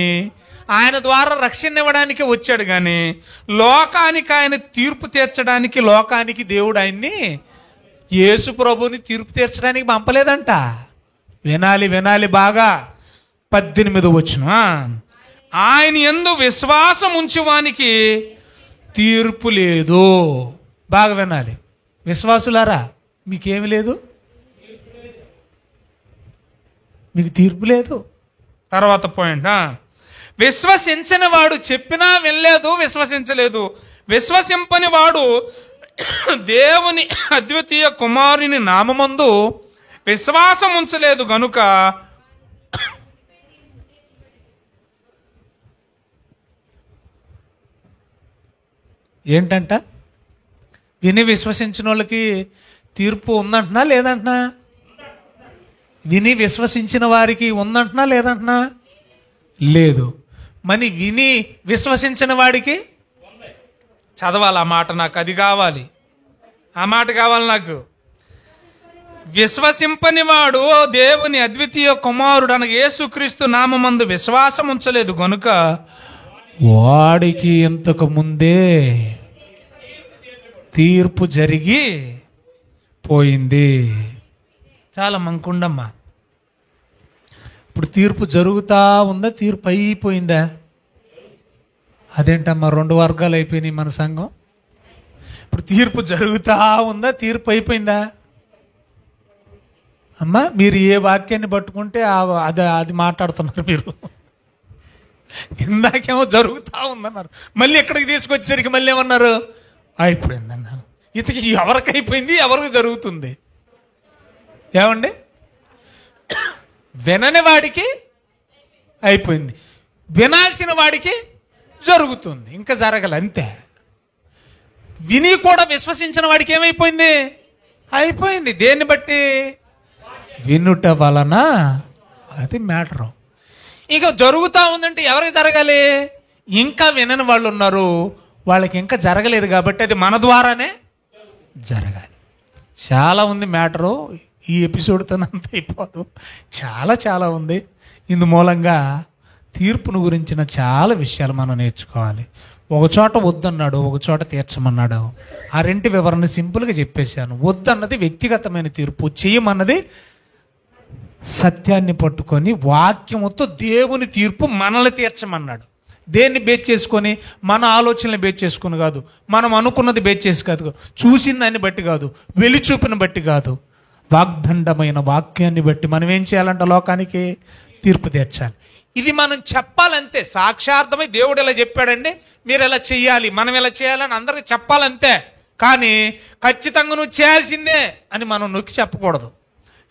ఆయన ద్వారా రక్షణ ఇవ్వడానికే వచ్చాడు, కానీ లోకానికి ఆయన తీర్పు తీర్చడానికి, లోకానికి దేవుడు ఆయన్ని, యేసు ప్రభుని తీర్పు తీర్చడానికి పంపలేదంట. వినాలి బాగా. 18వ వచనం. ఆయన యందు విశ్వాసం ఉంచువానికి తీర్పు లేదు. బాగా వినాలి విశ్వాసులారా, మీకేమి లేదు? మీకు తీర్పు లేదు. తర్వాత పాయింట్. విశ్వసించని వాడు చెప్పినా వినలేదు, విశ్వసించలేదు. విశ్వసింపని వాడు దేవుని అద్వితీయ కుమారుని నామమందు విశ్వాసం ఉంచలేదు గనుక ఏంటంట? విని విశ్వసించిన వాళ్ళకి తీర్పు ఉందంటున్నా లేదంటున్నా? విని విశ్వసించిన వారికి ఉందంటున్నా లేదంటున్నా? లేదు. మరి విని విశ్వసించిన వాడికి చదవాలి ఆ మాట. నాకు అది కావాలి, ఆ మాట కావాలి నాకు. విశ్వసింపని వాడు దేవుని అద్వితీయ కుమారుడు అనగా యేసుక్రీస్తు నామమందు విశ్వాసం ఉంచలేదు గనుక వాడికి ఇంతకు ముందే తీర్పు జరిగి పోయింది. చాలా మంకుండమ్మా. ఇప్పుడు తీర్పు జరుగుతా ఉందా? తీర్పు అయిపోయిందా? అదేంటమ్మా 2 వర్గాలు అయిపోయినాయి మన సంఘం. ఇప్పుడు తీర్పు జరుగుతా ఉందా? తీర్పు అయిపోయిందా? అమ్మా మీరు ఏ వాక్యాన్ని పట్టుకుంటే అది మాట్లాడుతున్నారు మీరు. ఇందాకేమో జరుగుతూ ఉందన్నారు, మళ్ళీ ఎక్కడికి తీసుకొచ్చేసరికి మళ్ళీ ఏమన్నారు, అయిపోయింది అన్నారు. ఇతకి ఎవరికి అయిపోయింది, ఎవరికి జరుగుతుంది? ఏమండి, వినని వాడికి అయిపోయింది, వినాల్సిన వాడికి జరుగుతుంది, ఇంకా జరగల, అంతే. విని కూడా విశ్వసించిన వాడికి ఏమైపోయింది, అయిపోయింది. దేన్ని బట్టి? వినుట వలన. అది మ్యాటరు. ఇంకా జరుగుతూ ఉందంటే ఎవరికి జరగాలి? ఇంకా వినని వాళ్ళు ఉన్నారు, వాళ్ళకి ఇంకా జరగలేదు కాబట్టి అది మన ద్వారానే జరగాలి. చాలా ఉంది మ్యాటరు, ఈ ఎపిసోడ్తో అంత అయిపోదు, చాలా చాలా ఉంది. ఇందు మూలంగా తీర్పును గురించిన చాలా విషయాలు మనం నేర్చుకోవాలి. ఒకచోట వద్దన్నాడు, ఒకచోట తీర్చమన్నాడు. ఆ రెంటి వివరణ సింపుల్గా చెప్పేశాను. వద్దన్నది వ్యక్తిగతమైన తీర్పు, చేయమన్నది సత్యాన్ని పట్టుకొని వాక్యముతో దేవుని తీర్పు మనల్ని తీర్చమన్నాడు. దేన్ని బేస్ చేసుకొని? మన ఆలోచనలు బేస్ చేసుకుని కాదు, మనం అనుకున్నది బేస్ చేసి కాదు, చూసిన దాన్ని బట్టి కాదు, వెలిచూపుని బట్టి కాదు, వాగ్దండమైన వాక్యాన్ని బట్టి మనం ఏం చేయాలంట? లోకానికి తీర్పు తీర్చాలి. ఇది మనం చెప్పాలంతే, సాక్షార్థమై దేవుడు ఇలా చెప్పాడండి, మీరు ఇలా చెయ్యాలి, మనం ఇలా చేయాలని అందరికీ చెప్పాలంతే. కానీ ఖచ్చితంగా నువ్వు చేయాల్సిందే అని మనం నొక్కి చెప్పకూడదు.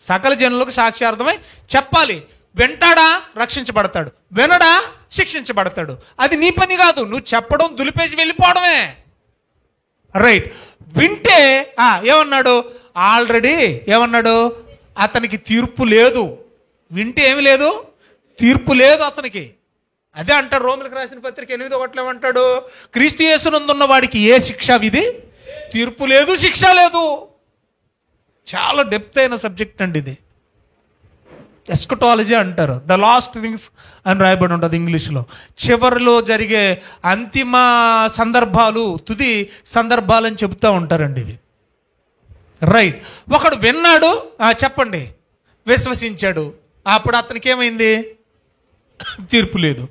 సకల జనులకు సాక్షార్థమై చెప్పాలి. వింటాడా రక్షించబడతాడు, వినడా శిక్షించబడతాడు. అది నీ పని కాదు, నువ్వు చెప్పడం దులిపేసి వెళ్ళిపోవడమే. రైట్. వింటే ఏమన్నాడు? ఆల్రెడీ ఏమన్నాడు? అతనికి తీర్పు లేదు. వింటే ఏమి లేదు, తీర్పు లేదు అతనికి. అదే అంటాడు రోమిలకు రాసిన పత్రిక 8:1 ఏమంటాడు? క్రీస్తు యేసునందున్న వాడికి ఏ శిక్ష విధి, తీర్పు లేదు, శిక్ష లేదు. చాలా డెప్త్ అయిన సబ్జెక్ట్ అండి ఇది. ఎస్కటాలజీ అంటారు, ద లాస్ట్ థింగ్స్ అని రాయబడి ఉంటుంది ఇంగ్లీష్లో. చివరిలో జరిగే అంతిమ సందర్భాలు, తుది సందర్భాలు అని చెబుతూ ఉంటారండి ఇవి. రైట్. ఒకడు విన్నాడు, చెప్పండి, విశ్వసించాడు, అప్పుడు అతనికి ఏమైంది? తీర్పు లేదు.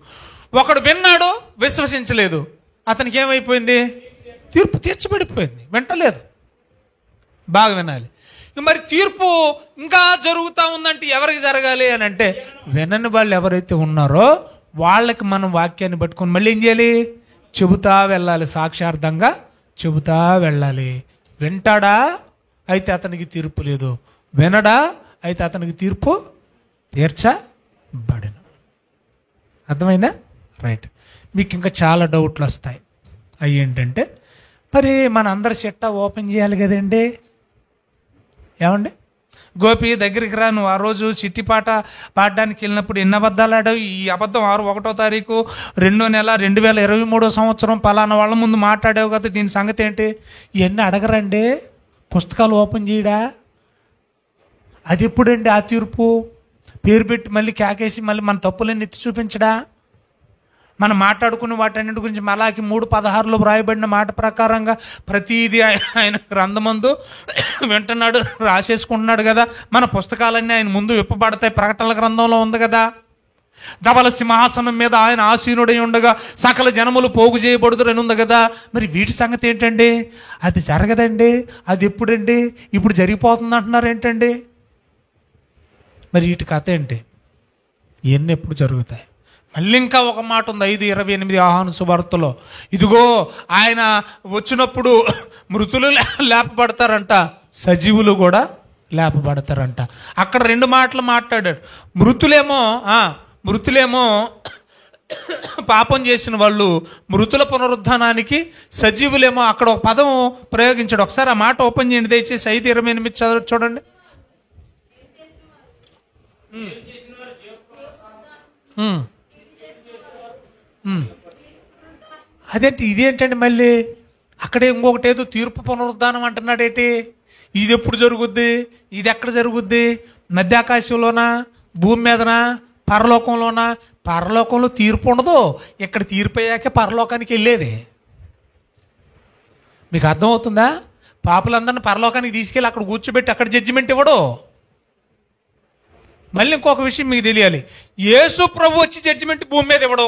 ఒకడు విన్నాడు, విశ్వసించలేదు, అతనికి ఏమైపోయింది? తీర్పు తీర్చబడిపోయింది. వింటలేదు. బాగా వినాలి. మరి తీర్పు ఇంకా జరుగుతూ ఉందంటే ఎవరికి జరగాలి అని అంటే, వినని వాళ్ళు ఎవరైతే ఉన్నారో వాళ్ళకి మనం వాక్యాన్ని పట్టుకొని మళ్ళీ ఏం చేయాలి? చెబుతా వెళ్ళాలి, సాక్షార్థంగా చెబుతా వెళ్ళాలి. వింటాడా? అయితే అతనికి తీర్పు లేదు. వినడా? అయితే అతనికి తీర్పు తీర్చబడిన. అర్థమైందా? రైట్. మీకు ఇంకా చాలా డౌట్లు వస్తాయి. అవి ఏంటంటే, మరి మన అందరి చిట్టా ఓపెన్ చేయాలి కదండి. ఏమండి, గోపి దగ్గరికి రా, నువ్వు ఆ రోజు చిట్టి పాట పాడడానికి వెళ్ళినప్పుడు ఎన్ని అబద్ధాలు ఆడావు? ఈ అబద్ధం 1వ తారీఖు 2వ నెల 2023 సంవత్సరం పలానా వాళ్ళ ముందు మాట్లాడావు కదా, దీని సంగతి ఏంటి? ఇవన్నీ అడగరండి. పుస్తకాలు ఓపెన్ చేయడా? అది ఎప్పుడండి ఆ తీర్పు? పేరు పెట్టి మళ్ళీ కేకేసి మళ్ళీ మన తప్పులన్నీ ఎత్తి చూపించడా? మనం మాట్లాడుకున్న వాటన్నిటి గురించి మలాకి 3:16 వ్రాయబడిన మాట ప్రకారంగా ప్రతిదీ ఆయన గ్రంథమందు వింటున్నాడు, రాసేసుకుంటున్నాడు కదా. మన పుస్తకాలన్నీ ఆయన ముందు విప్పబడతాయి, ప్రకటనల గ్రంథంలో ఉంది కదా. ధవల సింహాసనం మీద ఆయన ఆసీనుడై ఉండగా సకల జనములు పోగు చేయబడుదురని ఉంది కదా. మరి వీటి సంగతి ఏంటండి? అది జరగదండి. అది ఎప్పుడండి? ఇప్పుడు జరిగిపోతుంది అంటున్నారు ఏంటండి? మరి వీటి కథ ఏంటి? ఇవన్నీ ఎప్పుడు జరుగుతాయి? మళ్ళీ ఇంకా ఒక మాట ఉంది 5:28 యోహాను సువార్తలో, ఇదిగో ఆయన వచ్చినప్పుడు మృతులు లేపబడతారంట, సజీవులు కూడా లేపబడతారంట. అక్కడ 2 మాటలు మాట్లాడాడు. మృతులేమో పాపం చేసిన వాళ్ళు మృతుల పునరుద్ధానానికి, సజీవులేమో అక్కడ ఒక పదం ప్రయోగించాడు. ఒకసారి ఆ మాట ఓపెన్ చేయండి దయచేసి. 5:28 చూడండి. అదేంటి, ఇదేంటండి మళ్ళీ? అక్కడే ఇంకొకటి ఏదో తీర్పు పునరుద్ధానం అంటున్నాడేంటి? ఇది ఎప్పుడు జరుగుద్ది? ఇది ఎక్కడ జరుగుద్ది? మధ్యాకాశంలోనా, భూమి మీదనా, పరలోకంలోనా? పరలోకంలో తీర్పు ఉండదు. ఇక్కడ తీర్పు అయ్యాకే పరలోకానికి వెళ్ళేది. మీకు అర్థమవుతుందా? పాపులందరినీ పరలోకానికి తీసుకెళ్ళి అక్కడ కూర్చోబెట్టి అక్కడ జడ్జిమెంట్ ఇవ్వడు. మళ్ళీ ఇంకొక విషయం మీకు తెలియాలి, యేసు ప్రభు వచ్చి జడ్జిమెంట్ భూమి మీద ఇవ్వడు.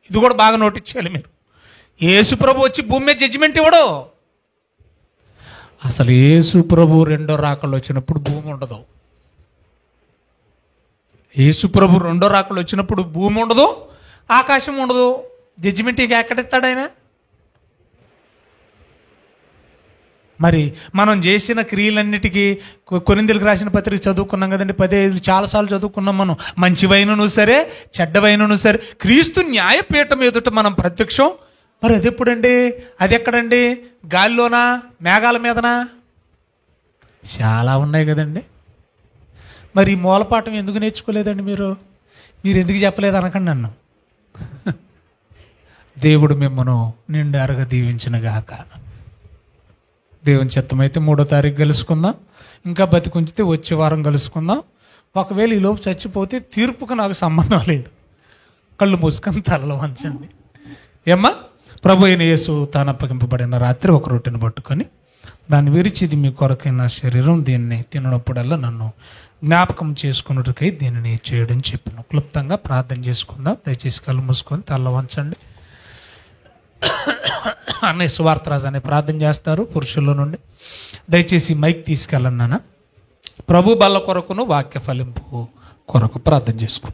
ఇది కూడా బాగా నోటీస్ చేయాలి మీరు. యేసు ప్రభు వచ్చి భూమి మీద జడ్జిమెంట్ ఇవ్వడు. అసలు యేసు ప్రభు 2వ రాకళ్ళు వచ్చినప్పుడు భూమి ఉండదు. యేసు ప్రభు 2వ రాకళ్ళు వచ్చినప్పుడు భూమి ఉండదు, ఆకాశం ఉండదు, జడ్జిమెంట్ ఇక ఎక్కడిస్తాడు ఆయన? మరి మనం చేసిన క్రియలన్నిటికీ కొరింథీయులకు రాసిన పత్రిక చదువుకున్నాం కదండి, 15 చాలాసార్లు చదువుకున్నాం మనం. మంచివైనను సరే చెడ్డవైనను సరే క్రీస్తు న్యాయపీఠం ఎదుట మనం ప్రత్యక్షం. మరి అది ఎప్పుడండి? అది ఎక్కడండి? గాలిలోనా, మేఘాల మీదనా? చాలా ఉన్నాయి కదండి. మరి ఈ మూలపాఠం ఎందుకు నేర్చుకోలేదండి మీరు ఎందుకు చెప్పలేదు అనకండి నన్ను. దేవుడు మిమ్మను నిండారుగా దీవించిన గాక. దేవుని చిత్తమైతే 3వ తారీఖు కలుసుకుందాం. ఇంకా బతికుంచితే వచ్చే వారం కలుసుకుందాం. ఒకవేళ ఈ లోపు చచ్చిపోతే తీర్పుకు నాకు సంబంధం లేదు. కళ్ళు మూసుకొని తలలో వంచండి. ఏమ్మా, ప్రభు అయిన యేసు తాను అప్పగింపబడిన రాత్రి ఒక రొట్టెను పట్టుకొని దాన్ని విరిచి, ఇది మీ కొరకైన శరీరం, దీన్ని తినప్పుడల్లా నన్ను జ్ఞాపకం చేసుకున్నట్టుకై దీనిని చేయడం చెప్పిన. క్లుప్తంగా ప్రార్థన చేసుకుందాం. దయచేసి కళ్ళు మూసుకొని తలలో వంచండి. అన్నయ్య సువార్తరాజు అనే ప్రార్థన చేస్తారు పురుషుల నుండి. దయచేసి మైక్ తీసుకెళ్ళండి నాన్న. ప్రభు బల్ల కొరకును వాక్య ఫలింపు కొరకు ప్రార్థన చేసుకో.